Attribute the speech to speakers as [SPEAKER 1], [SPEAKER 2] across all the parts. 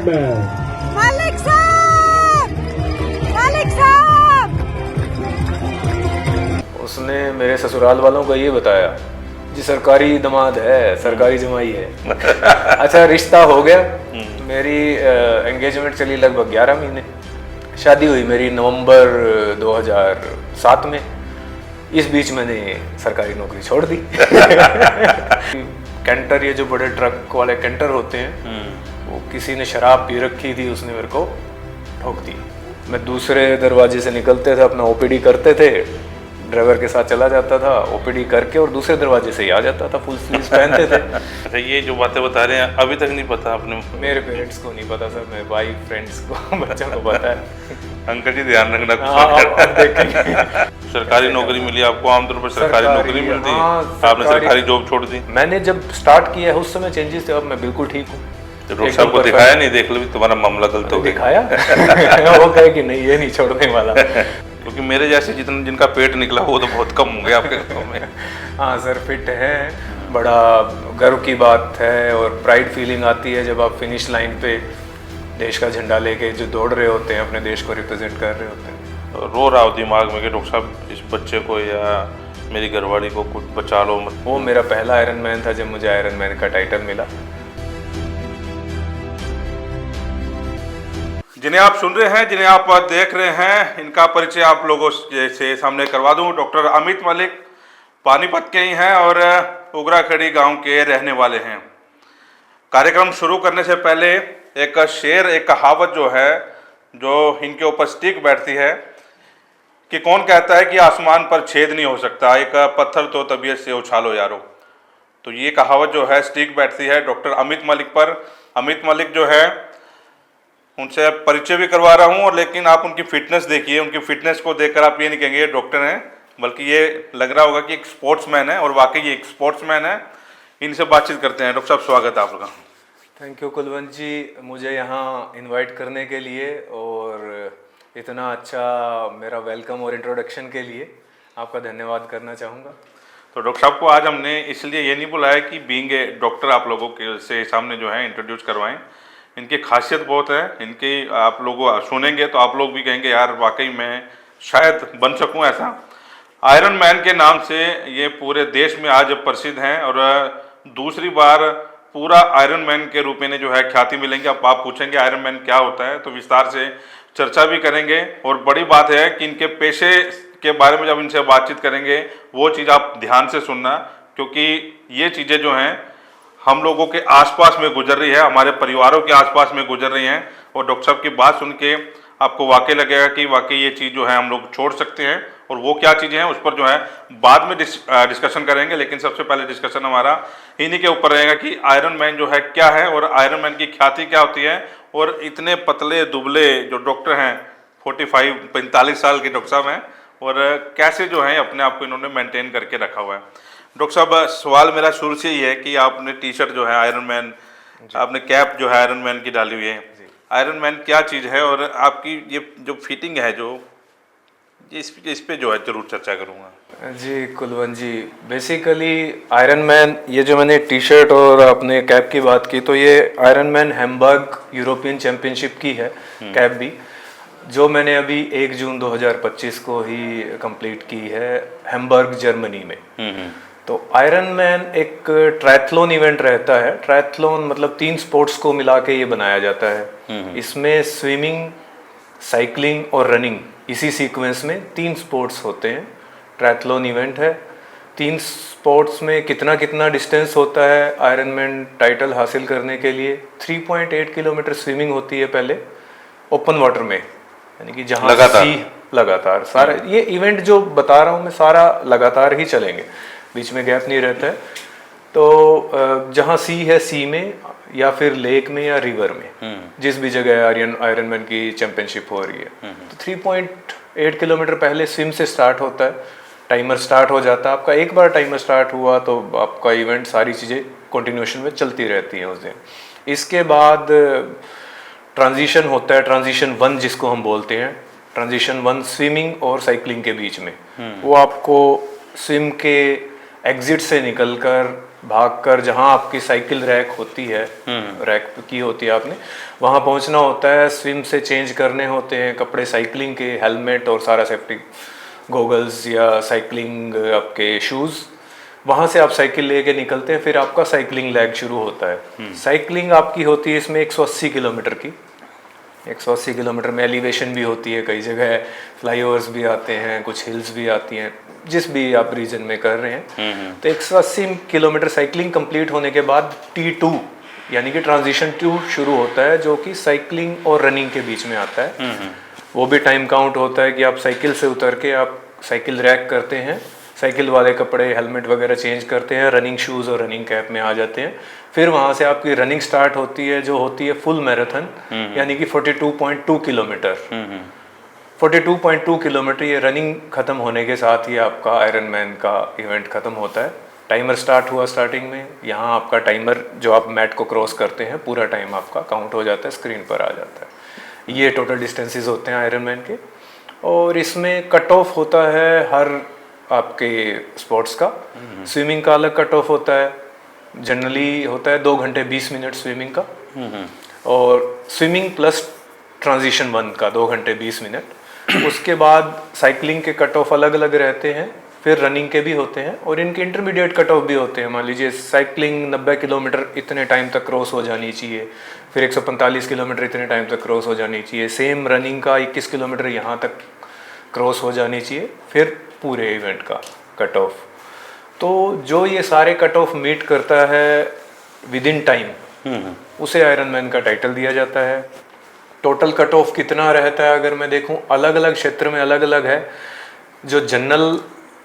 [SPEAKER 1] Ironman.
[SPEAKER 2] मालिक साहब, मालिक साहब।
[SPEAKER 3] उसने मेरे ससुराल वालों को ये बताया जी सरकारी दामाद है, सरकारी जमाई है। अच्छा रिश्ता हो गया। मेरी एंगेजमेंट चली लगभग 11 महीने। शादी हुई मेरी नवंबर 2007 में। इस बीच मैंने सरकारी नौकरी छोड़ दी। कैंटर, ये जो बड़े ट्रक वाले कैंटर होते हैं, वो किसी ने शराब पी रखी थी, उसने मेरे को ठोक दी। मैं दूसरे दरवाजे से निकलते थे, अपना ओपीडी करते थे, ड्राइवर के साथ चला जाता था, ओपीडी करके और दूसरे दरवाजे से ही आ जाता था, फुल स्लीव्स पहनते थे।
[SPEAKER 4] अच्छा, ये जो बातें बता रहे हैं अभी तक नहीं पता आपने?
[SPEAKER 3] मेरे पेरेंट्स को नहीं पता सर, मेरे वाइफ फ्रेंड्स को, बच्चों को पता है।
[SPEAKER 4] अंकल जी ध्यान रखना।
[SPEAKER 3] आप देखेंगे।
[SPEAKER 4] सरकारी नौकरी मिली आपको? आमतौर पर सरकारी नौकरी मिलती है,
[SPEAKER 3] हाँ,
[SPEAKER 4] आपने सरकारी जॉब छोड़ दी।
[SPEAKER 3] मैंने जब स्टार्ट किया है उस समय चेंजेस थे, अब मैं बिल्कुल ठीक हूँ।
[SPEAKER 4] डॉक्टर साहब को दिखाया नहीं, देख लो तुम्हारा मामला गलत हो गया?
[SPEAKER 3] दिखाया। वो कहे कि नहीं, ये नहीं छोड़ने वाला।
[SPEAKER 4] क्योंकि मेरे जैसे जिनका पेट निकला वो तो बहुत कम हो गया आपके घरों में।
[SPEAKER 3] हाँ सर, फिट है, बड़ा गर्व की बात है और प्राइड फीलिंग आती है जब आप फिनिश लाइन पे देश का झंडा लेके जो दौड़ रहे होते हैं, अपने देश को रिप्रेजेंट कर रहे होते हैं।
[SPEAKER 4] रो रहा हो दिमाग में कि डॉक्टर साहब इस बच्चे को या मेरी घरवाली को कुछ बचा लो मत।
[SPEAKER 3] वो मेरा पहला आयरन मैन था जब मुझे आयरन मैन का टाइटल मिला।
[SPEAKER 4] जिन्हें आप सुन रहे हैं, जिन्हें आप देख रहे हैं, इनका परिचय आप लोगों से सामने करवा दूं। डॉक्टर अमित मलिक पानीपत के ही हैं और उगराखड़ी गांव के रहने वाले हैं। कार्यक्रम शुरू करने से पहले एक शेर, एक कहावत जो है, जो इनके ऊपर स्टिक बैठती है कि कौन कहता है कि आसमान पर छेद नहीं हो सकता, एक पत्थर तो तबीयत से उछालो यारो। तो ये कहावत जो है स्टिक बैठती है डॉक्टर अमित मलिक पर। अमित मलिक जो है, उनसे परिचय भी करवा रहा हूँ, और लेकिन आप उनकी फिटनेस देखिए। उनकी फिटनेस को देखकर आप ये नहीं कहेंगे ये डॉक्टर हैं, बल्कि ये लग रहा होगा कि एक स्पोर्ट्समैन है, और वाकई ये एक स्पोर्ट्समैन है। इनसे बातचीत करते हैं। डॉक्टर साहब स्वागत है आपका।
[SPEAKER 3] थैंक यू कुलवंत जी, मुझे यहाँ इनवाइट करने के लिए और इतना अच्छा मेरा वेलकम और इंट्रोडक्शन के लिए आपका धन्यवाद करना चाहूँगा।
[SPEAKER 4] तो डॉक्टर साहब को आज हमने इसलिए ये नहीं बुलाया कि बीइंग ए डॉक्टर आप लोगों के से सामने जो है इंट्रोड्यूस करवाएं। इनकी खासियत बहुत है, इनकी आप लोग सुनेंगे तो आप लोग भी कहेंगे यार वाकई मैं शायद बन सकूं ऐसा। आयरन मैन के नाम से ये पूरे देश में आज प्रसिद्ध हैं, और दूसरी बार पूरा आयरन मैन के रूप में जो है ख्याति मिलेंगे। अब आप पूछेंगे आयरन मैन क्या होता है, तो विस्तार से चर्चा भी करेंगे। और बड़ी बात है कि इनके पेशे के बारे में जब इनसे बातचीत करेंगे वो चीज़ आप ध्यान से सुनना, क्योंकि ये चीज़ें जो हैं हम लोगों के आसपास में गुजर रही है, हमारे परिवारों के आसपास में गुजर रही हैं। और डॉक्टर साहब की बात सुन के आपको वाकई लगेगा कि वाकई ये चीज़ जो है हम लोग छोड़ सकते हैं, और वो क्या चीज़ें हैं उस पर जो है बाद में डिस्कशन करेंगे। लेकिन सबसे पहले डिस्कशन हमारा इन्हीं के ऊपर रहेगा कि आयरन मैन जो है क्या है, और आयरन मैन की ख्याति क्या होती है, और इतने पतले दुबले जो डॉक्टर हैं, 45 साल के डॉक्टर साहब हैं, और कैसे जो है अपने आप को इन्होंने मेंटेन करके रखा हुआ है। डॉक्टर साहब, सवाल मेरा शुरू से ही है कि आपने टी शर्ट जो है आयरन मैन, आपने कैप जो है आयरन मैन की डाली हुई है। आयरन मैन क्या चीज़ है, और आपकी ये जो फिटिंग है जो इस पे जो है जरूर चर्चा करूँगा।
[SPEAKER 3] जी कुलवंत जी, बेसिकली आयरन मैन, ये जो मैंने टी शर्ट और अपने कैप की बात की, तो ये iron man Hamburg European championship की है कैप भी, जो मैंने अभी 1 जून 2025 को ही कंप्लीट की है हैम्बर्ग जर्मनी में। तो आयरन मैन एक ट्रायथलॉन इवेंट रहता है। ट्रायथलॉन मतलब 3 स्पोर्ट्स को मिला के ये बनाया जाता है। इसमें स्विमिंग, साइकिलिंग और रनिंग, इसी सीक्वेंस में 3 स्पोर्ट्स होते हैं। ट्रायथलॉन इवेंट है। 3 स्पोर्ट्स में कितना कितना डिस्टेंस होता है आयरन मैन टाइटल हासिल करने के लिए? 3.8 किलोमीटर स्विमिंग होती है पहले ओपन वाटर में, यानी कि जहाँ लगातार सारा ये इवेंट जो बता रहा हूँ मैं सारा लगातार ही चलेंगे, बीच में गैप नहीं रहता है। तो जहाँ सी है, सी में या फिर लेक में या रिवर में, जिस भी जगह आयरन मैन की चैंपियनशिप हो रही है, तो 3.8 किलोमीटर पहले स्विम से स्टार्ट होता है। टाइमर स्टार्ट हो जाता है आपका। एक बार टाइमर स्टार्ट हुआ तो आपका इवेंट, सारी चीज़ें कंटिन्यूएशन में चलती रहती हैं उस दिन। इसके बाद ट्रांजिशन होता है, ट्रांजिशन 1 जिसको हम बोलते हैं। ट्रांजिशन 1 स्विमिंग और साइकिलिंग के बीच में, वो आपको स्विम के एग्जिट से निकलकर भागकर जहां आपकी साइकिल रैक होती है, रैक की होती है आपने, वहां पहुंचना होता है। स्विम से चेंज करने होते हैं कपड़े साइकिलिंग के, हेलमेट और सारा सेफ्टी गॉगल्स या साइकिलिंग आपके शूज़। वहाँ से आप साइकिल लेके निकलते हैं, फिर आपका साइकिलिंग लेग शुरू होता है। साइकिलिंग आपकी होती है इसमें 180 किलोमीटर की। 180 किलोमीटर में एलिवेशन भी होती है, कई जगह फ्लाईओवर्स भी आते हैं, कुछ हिल्स भी आती हैं, जिस भी आप रीजन में कर रहे हैं। तो 180 किलोमीटर साइकिलिंग कंप्लीट होने के बाद T2 यानी कि ट्रांजिशन 2 शुरू होता है, जो कि साइकिलिंग और रनिंग के बीच में आता है। वो भी टाइम काउंट होता है कि आप साइकिल से उतर के आप साइकिल रैक करते हैं, साइकिल वाले कपड़े हेलमेट वगैरह चेंज करते हैं, रनिंग शूज़ और रनिंग कैप में आ जाते हैं। फिर वहाँ से आपकी रनिंग स्टार्ट होती है, जो होती है फुल मैराथन, यानी कि 42.2 किलोमीटर। 42.2 किलोमीटर ये रनिंग ख़त्म होने के साथ ही आपका आयरन मैन का इवेंट ख़त्म होता है। टाइमर स्टार्ट हुआ स्टार्टिंग में, यहाँ आपका टाइमर जो आप मैट को क्रॉस करते हैं पूरा टाइम आपका काउंट हो जाता है, स्क्रीन पर आ जाता है। ये टोटल डिस्टेंसेस होते हैं आयरन मैन के। और इसमें कट ऑफ होता है हर आपके स्पोर्ट्स का। स्विमिंग का अलग कट ऑफ होता है, जनरली होता है 2 घंटे 20 मिनट स्विमिंग का, और स्विमिंग प्लस ट्रांजिशन 1 का 2 घंटे 20 मिनट। उसके बाद साइकिलिंग के कट ऑफ अलग अलग रहते हैं, फिर रनिंग के भी होते हैं और इनके इंटरमीडिएट कट ऑफ भी होते हैं। मान लीजिए साइकिलिंग 90 किलोमीटर इतने टाइम तक क्रॉस हो जानी चाहिए, फिर 145 किलोमीटर इतने टाइम तक क्रॉस हो जानी चाहिए। सेम रनिंग का 21 किलोमीटर यहाँ तक क्रॉस हो जानी चाहिए, फिर पूरे इवेंट का कट ऑफ। तो जो ये सारे कट ऑफ मीट करता है विद इन टाइम, उसे आयरन मैन का टाइटल दिया जाता है। टोटल कट ऑफ कितना रहता है अगर मैं देखूं, अलग अलग क्षेत्र में अलग अलग है। जो जनरल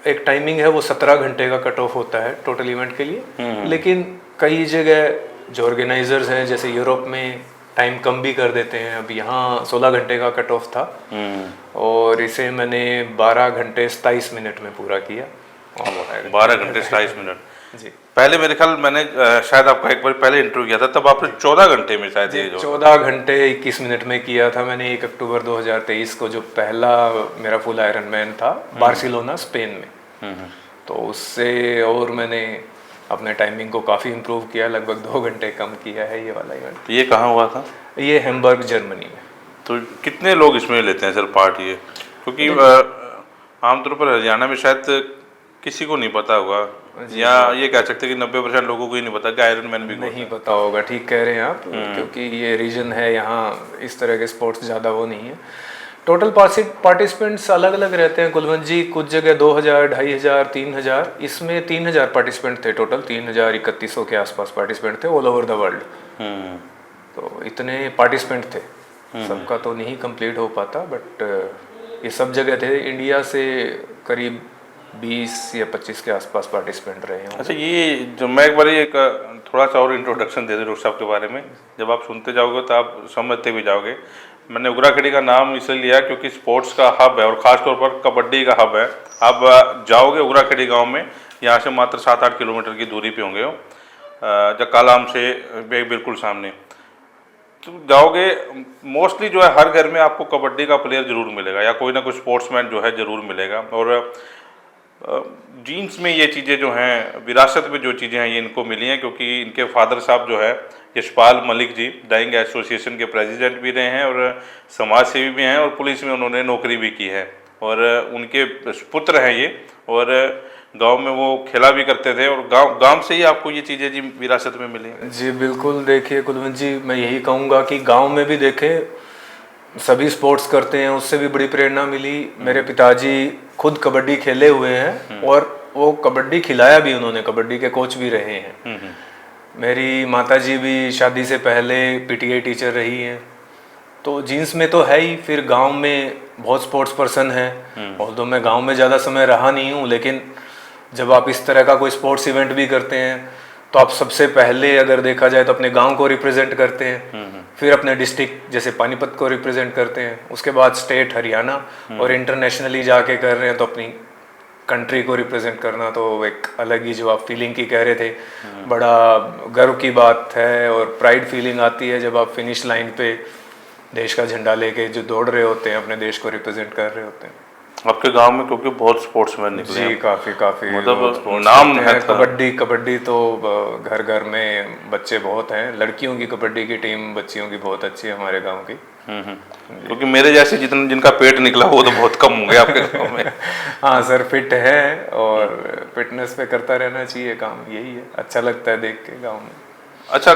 [SPEAKER 3] एक टाइमिंग है वो 17 घंटे का कट ऑफ होता है टोटल इवेंट के लिए। लेकिन कई जगह जो ऑर्गेनाइजर्स हैं, जैसे यूरोप में टाइम कम भी कर देते हैं। अब यहाँ 16 घंटे का कट ऑफ था और इसे मैंने 12 घंटे 27 मिनट में पूरा किया।
[SPEAKER 4] 12 घंटे 27 मिनट
[SPEAKER 3] जी।
[SPEAKER 4] पहले मेरे ख्याल मैंने शायद आपका एक बार पहले इंटरव्यू किया था, तब आपने 14 घंटे में शायद ये
[SPEAKER 3] 14 घंटे 21 मिनट में किया था मैंने। 1 अक्टूबर 2023 को जो पहला मेरा फुल आयरन मैन था बार्सिलोना स्पेन में। तो उससे और मैंने अपने टाइमिंग को काफ़ी इम्प्रूव किया, लगभग 2 घंटे कम किया है ये वाला इवेंट।
[SPEAKER 4] ये कहाँ हुआ था?
[SPEAKER 3] ये हैम्बर्ग जर्मनी में।
[SPEAKER 4] तो कितने लोग इसमें लेते हैं सर पार्ट ये? क्योंकि आमतौर पर हरियाणा में शायद किसी को नहीं पता होगा, या ये कह सकते हैं कि 90% लोगों को ही नहीं पता कि आयरन मैन भी
[SPEAKER 3] नहीं पता होगा। ठीक कह रहे हैं आप, क्योंकि ये रीजन है यहाँ इस तरह के स्पोर्ट्स ज़्यादा वो नहीं है। टोटल पार्टिसिपेंट्स अलग अलग रहते हैं कुलवंत जी, कुछ जगह 2000, 2500, 3000। इसमें 3000 पार्टिसिपेंट थे टोटल, 3100 के आसपास पार्टिसिपेंट थे ऑल ओवर द वर्ल्ड। तो इतने पार्टिसिपेंट थे, सबका तो नहीं कंप्लीट हो पाता, बट ये सब जगह थे। इंडिया से करीब 20 या 25 के आसपास पार्टिसिपेंट रहे हैं।
[SPEAKER 4] अच्छा, ये जो मैं एक बार एक थोड़ा सा और इंट्रोडक्शन दे दूँ डॉक्टर साहब के बारे में। जब आप सुनते जाओगे तो आप समझते भी जाओगे। मैंने उगराखेड़ी का नाम इसलिए लिया क्योंकि स्पोर्ट्स का हब है और ख़ास तौर पर कबड्डी का हब है। आप जाओगे उगराखेड़ी गांव में, यहाँ से मात्र 7-8 किलोमीटर की दूरी पे होंगे, जकालाम से बिल्कुल सामने। तो जाओगे, मोस्टली जो है हर घर में आपको कबड्डी का प्लेयर ज़रूर मिलेगा या कोई ना कोई स्पोर्ट्समैन जो है ज़रूर मिलेगा। और जीन्स में ये चीज़ें जो हैं, विरासत में जो चीज़ें हैं, ये इनको मिली हैं क्योंकि इनके फादर साहब जो है यशपाल मलिक जी डाइंग एसोसिएशन के प्रेसिडेंट भी रहे हैं और समाज सेवी भी हैं और पुलिस में उन्होंने नौकरी भी की है। और उनके पुत्र हैं ये, और गांव में वो खेला भी करते थे और गांव से ही आपको ये चीज़ें जी विरासत में मिली।
[SPEAKER 3] जी बिल्कुल। देखिए कुलवंत जी, मैं यही कहूँगा कि गांव में भी देखें सभी स्पोर्ट्स करते हैं, उससे भी बड़ी प्रेरणा मिली। मेरे पिताजी खुद कबड्डी खेले हुए हैं और वो कबड्डी खिलाया भी उन्होंने, कबड्डी के कोच भी रहे हैं। मेरी माताजी भी शादी से पहले पीटीए टीचर रही हैं। तो जीन्स में तो है ही, फिर गांव में बहुत स्पोर्ट्स पर्सन हैं। और तो मैं गांव में ज़्यादा समय रहा नहीं हूँ, लेकिन जब आप इस तरह का कोई स्पोर्ट्स इवेंट भी करते हैं तो आप सबसे पहले अगर देखा जाए तो अपने गांव को रिप्रेजेंट करते हैं, फिर अपने डिस्ट्रिक्ट जैसे पानीपत को रिप्रेजेंट करते हैं, उसके बाद स्टेट हरियाणा, और इंटरनेशनली जाके कर रहे हैं तो अपनी कंट्री को रिप्रेजेंट करना तो एक अलग ही, जो आप फीलिंग की कह रहे थे, बड़ा गर्व की बात है और प्राइड फीलिंग आती है जब आप फिनिश लाइन पे देश का झंडा लेके जो दौड़ रहे होते हैं, अपने देश को रिप्रेजेंट कर रहे होते हैं।
[SPEAKER 4] आपके गांव में क्योंकि बहुत स्पोर्ट्समैन निकले
[SPEAKER 3] जी,
[SPEAKER 4] हैं।
[SPEAKER 3] काफी काफी
[SPEAKER 4] मतलब
[SPEAKER 3] लोग sports
[SPEAKER 4] नाम
[SPEAKER 3] खेलते
[SPEAKER 4] है
[SPEAKER 3] हैं।
[SPEAKER 4] था।
[SPEAKER 3] कबड्डी तो घर घर में बच्चे बहुत हैं। लड़कियों की कबड्डी की टीम बच्चियों की बहुत अच्छी है हमारे गांव की।
[SPEAKER 4] क्योंकि मेरे जैसे जिनका पेट निकला वो तो बहुत कम होंगे आपके गांव में।
[SPEAKER 3] हाँ सर, फिट है और फिटनेस पे करता रहना चाहिए काम, यही है, अच्छा लगता है देख के गाँव में।
[SPEAKER 4] अच्छा,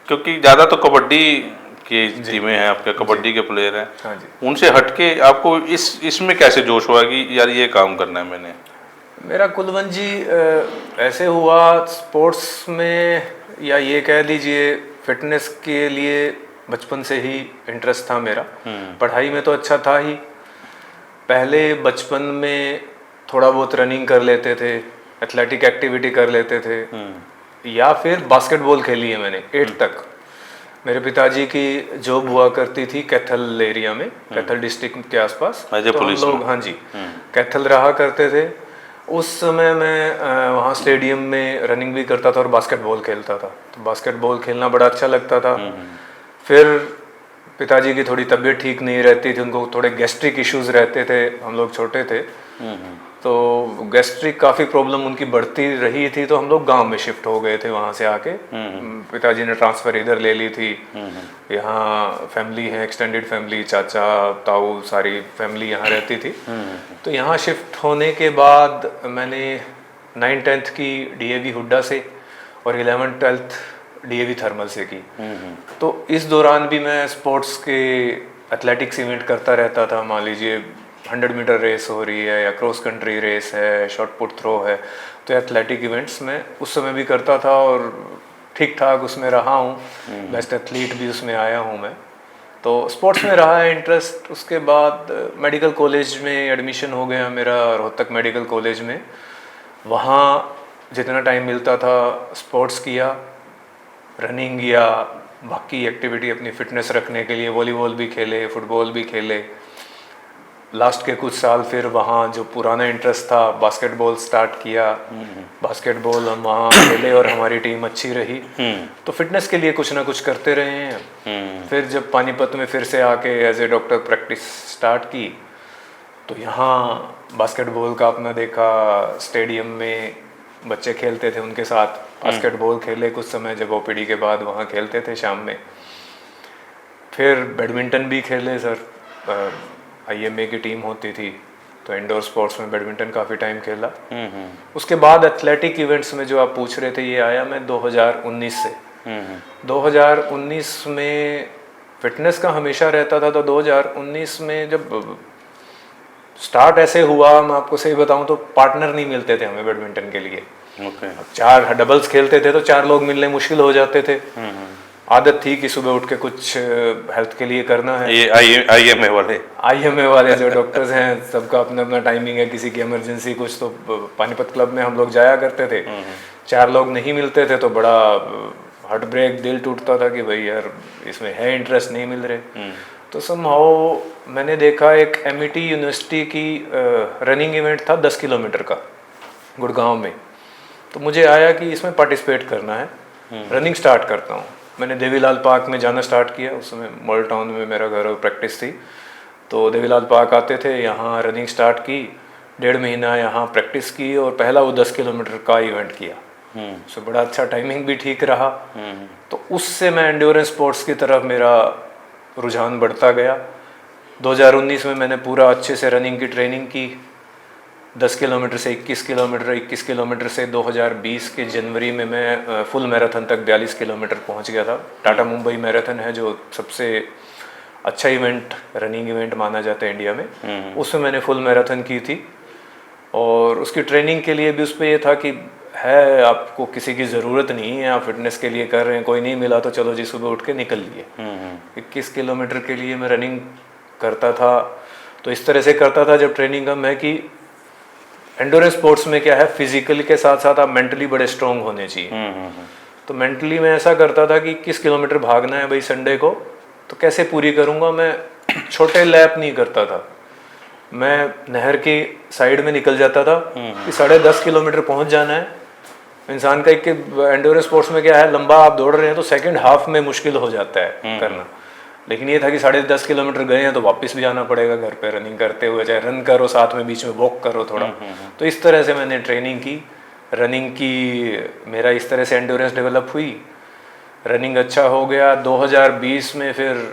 [SPEAKER 4] क्योंकि ज्यादा तो कबड्डी की टीमें हैं आपके, कबड्डी के प्लेयर हैं।
[SPEAKER 3] हाँ जी।
[SPEAKER 4] उनसे हटके आपको इसमें कैसे जोश हुआ कि यार ये काम करना है मैंने?
[SPEAKER 3] मेरा कुलवंत जी ऐसे हुआ स्पोर्ट्स में, या ये कह लीजिए फिटनेस के लिए बचपन से ही इंटरेस्ट था मेरा। पढ़ाई में तो अच्छा था ही, पहले बचपन में थोड़ा बहुत रनिंग कर लेते थे, एथलेटिक एक्टिविटी कर लेते थे, या फिर बास्केटबॉल खेली है मैंने 8th तक। मेरे पिताजी की जॉब हुआ करती थी कैथल एरिया में, कैथल डिस्ट्रिक्ट के आसपास, तो हम लोग, हाँ जी, कैथल रहा करते थे। उस समय मैं वहाँ स्टेडियम में रनिंग भी करता था और बास्केटबॉल खेलता था, तो बास्केटबॉल खेलना बड़ा अच्छा लगता था। फिर पिताजी की थोड़ी तबीयत ठीक नहीं रहती थी, उनको थोड़े गैस्ट्रिक इश्यूज रहते थे, हम लोग छोटे थे, तो गैस्ट्रिक काफ़ी प्रॉब्लम उनकी बढ़ती रही थी, तो हम लोग गांव में शिफ्ट हो गए थे वहाँ से आके। पिताजी ने ट्रांसफ़र इधर ले ली थी। यहाँ फैमिली है, एक्सटेंडेड फैमिली, चाचा ताऊ सारी फैमिली यहाँ रहती थी। तो यहाँ शिफ्ट होने के बाद मैंने 9th-10th की डीएवी हुड्डा से और 11th-12th डीएवी थर्मल से की। तो इस दौरान भी मैं स्पोर्ट्स के एथलेटिक्स इवेंट करता रहता था। मान लीजिए 100 मीटर रेस हो रही है या क्रॉस कंट्री रेस है, शॉट पुट थ्रो है, तो एथलेटिक इवेंट्स में उस समय भी करता था और ठीक ठाक उसमें रहा हूँ। बेस्ट एथलीट भी उसमें आया हूँ मैं। तो स्पोर्ट्स में रहा है इंटरेस्ट। उसके बाद मेडिकल कॉलेज में एडमिशन हो गया मेरा, रोहतक मेडिकल कॉलेज में। वहाँ जितना टाइम मिलता था स्पोर्ट्स किया, रनिंग या बाकी एक्टिविटी अपनी फिटनेस रखने के लिए, वॉलीबॉल भी खेले, फुटबॉल भी खेले। लास्ट के कुछ साल फिर वहाँ जो पुराना इंटरेस्ट था, बास्केटबॉल स्टार्ट किया। बास्केटबॉल हम वहाँ खेले और हमारी टीम अच्छी रही, तो फिटनेस के लिए कुछ ना कुछ करते रहे हैं। फिर जब पानीपत में फिर से आके as a doctor practice start की, तो यहाँ बास्केटबॉल का अपना देखा, स्टेडियम में बच्चे खेलते थे, उनके साथ बास्केटबॉल खेले कुछ समय, जब ओपीडी के बाद वहाँ खेलते थे शाम में। फिर बैडमिंटन भी खेले सर, आईएमए की टीम होती थी, तो इंडोर स्पोर्ट्स में बैडमिंटन काफ़ी टाइम खेला। उसके बाद एथलेटिक इवेंट्स में जो आप पूछ रहे थे, ये आया मैं 2019 से। 2019 में फिटनेस का हमेशा रहता था, तो 2019 में जब स्टार्ट ऐसे हुआ, मैं आपको सही बताऊं तो पार्टनर नहीं मिलते थे हमें बैडमिंटन के लिए। अब 4 डबल्स खेलते थे तो 4 लोग मिलने मुश्किल हो जाते थे। आदत थी कि सुबह उठ के कुछ हेल्थ के लिए करना है।
[SPEAKER 4] ये आईएमए वाले
[SPEAKER 3] जो डॉक्टर्स हैं, सबका अपना अपना टाइमिंग है, किसी की इमरजेंसी कुछ, तो पानीपत क्लब में हम लोग जाया करते थे। 4 लोग नहीं मिलते थे तो बड़ा हार्ट ब्रेक, दिल टूटता था कि भाई यार इसमें है इंटरेस्ट, नहीं मिल रहे। तो समहाउ मैंने देखा एक एमईटी यूनिवर्सिटी की रनिंग इवेंट था 10 किलोमीटर का गुड़गांव में, तो मुझे आया कि इसमें पार्टिसिपेट करना है, रनिंग स्टार्ट करता हूँ। मैंने देवीलाल पार्क में जाना स्टार्ट किया, उस समय मॉडल टाउन में मेरा घर और प्रैक्टिस थी, तो देवीलाल पार्क आते थे, यहाँ रनिंग स्टार्ट की, 1.5 महीना यहाँ प्रैक्टिस की और पहला वो 10 किलोमीटर का इवेंट किया। सो बड़ा अच्छा, टाइमिंग भी ठीक रहा। तो उससे मैं एंड्योरेंस स्पोर्ट्स की तरफ मेरा रुझान बढ़ता गया। 2019 में मैंने पूरा अच्छे से रनिंग की ट्रेनिंग की, 10 किलोमीटर से 21 किलोमीटर, 21 किलोमीटर से 2020 के जनवरी में मैं फुल मैराथन तक 42 किलोमीटर पहुंच गया था। टाटा मुंबई मैराथन है जो सबसे अच्छा इवेंट, रनिंग इवेंट माना जाता है इंडिया में, उसमें मैंने फुल मैराथन की थी। और उसकी ट्रेनिंग के लिए भी उस पर यह था कि है आपको किसी की ज़रूरत नहीं है, आप फिटनेस के लिए कर रहे हैं, कोई नहीं मिला तो चलो जी सुबह उठ के निकल लिए। 21 किलोमीटर के लिए मैं रनिंग करता था। तो इस तरह से करता था जब ट्रेनिंग का मैं, कि एंडोरेंस स्पोर्ट्स में क्या है, फिजिकल के साथ साथ आप मेंटली बड़े स्ट्रॉन्ग होने चाहिए। तो मेंटली मैं ऐसा करता था कि 21 किलोमीटर भागना है भाई संडे को, तो कैसे पूरी करूँगा। मैं छोटे लैप नहीं करता था, मैं नहर की साइड में निकल जाता था कि 10.5 किलोमीटर पहुँच जाना है। इंसान का एक एंडोरेंस स्पोर्ट्स में क्या है, लंबा आप दौड़ रहे हैं तो सेकंड हाफ में मुश्किल हो जाता है करना। लेकिन ये था कि 10.5 किलोमीटर गए हैं तो वापस भी आना पड़ेगा घर पे रनिंग करते हुए, चाहे रन करो साथ में बीच में वॉक करो थोड़ा। तो इस तरह से मैंने ट्रेनिंग की, रनिंग की, मेरा इस तरह से एंड्योरेंस डेवलप हुई, रनिंग अच्छा हो गया। 2020 में फिर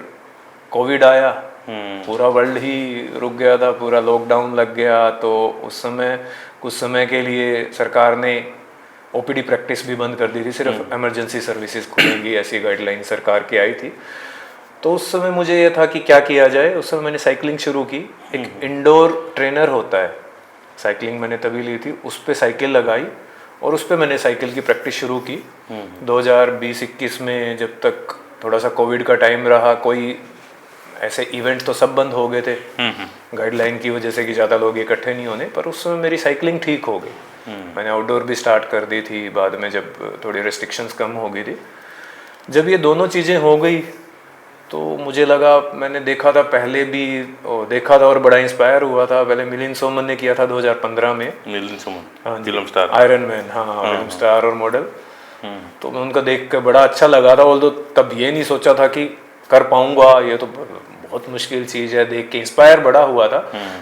[SPEAKER 3] कोविड आया, पूरा वर्ल्ड ही रुक गया था, पूरा लॉकडाउन लग गया। तो उस समय कुछ समय के लिए सरकार ने ओपीडी प्रैक्टिस भी बंद कर दी थी, सिर्फ इमरजेंसी सर्विसेज खुलेंगी ऐसी गाइडलाइन सरकार की आई थी। तो उस समय मुझे ये था कि क्या किया जाए। उस समय मैंने साइकिलिंग शुरू की। एक इंडोर ट्रेनर होता है, साइकिलिंग मैंने तभी ली थी, उस पर साइकिल लगाई और उस पर मैंने साइकिल की प्रैक्टिस शुरू की। 2020-21 में जब तक थोड़ा सा कोविड का टाइम रहा, कोई ऐसे इवेंट तो सब बंद हो गए थे गाइडलाइन की वजह से कि ज़्यादा लोग इकट्ठे नहीं होने, पर उस समय मेरी साइकिलिंग ठीक हो गई। मैंने आउटडोर भी स्टार्ट कर दी थी बाद में, जब थोड़ी रेस्ट्रिक्शंस कम हो गई थी। जब ये दोनों चीज़ें हो गई तो मुझे लगा, मैंने देखा था पहले भी, देखा था और बड़ा इंस्पायर हुआ था। पहले मिलिंद सोमन ने किया था 2015 में,
[SPEAKER 4] मिलिंद सोमन,
[SPEAKER 3] हाँ
[SPEAKER 4] फिल्म स्टार,
[SPEAKER 3] आयरन मैन, हाँ फिल्म स्टार और मॉडल। तो मैं उनका देख कर बड़ा अच्छा लगा था। ऑल्दो तब ये नहीं सोचा था कि कर पाऊंगा, ये तो बहुत मुश्किल चीज़ है। देख के इंस्पायर बड़ा हुआ था।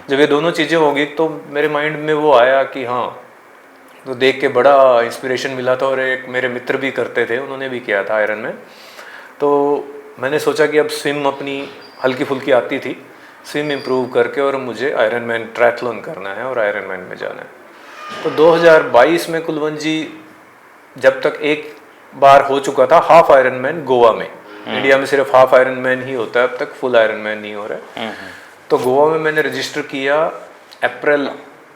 [SPEAKER 3] जब ये दोनों चीज़ें होगी तो मेरे माइंड में वो आया कि हाँ, तो देख के बड़ा इंस्पिरेशन मिला था। और एक मेरे मित्र भी करते थे, उन्होंने भी किया था आयरन मैन। तो मैंने सोचा कि अब स्विम अपनी हल्की फुल्की आती थी, स्विम इम्प्रूव करके और मुझे आयरन मैन ट्रायथलॉन करना है और आयरन मैन में जाना है। तो 2022 में कुलवंत जी, जब तक एक बार हो चुका था हाफ आयरन मैन गोवा में, इंडिया में सिर्फ हाफ आयरन मैन ही होता है अब तक, फुल आयरन मैन नहीं हो रहा है। तो गोवा में मैंने रजिस्टर किया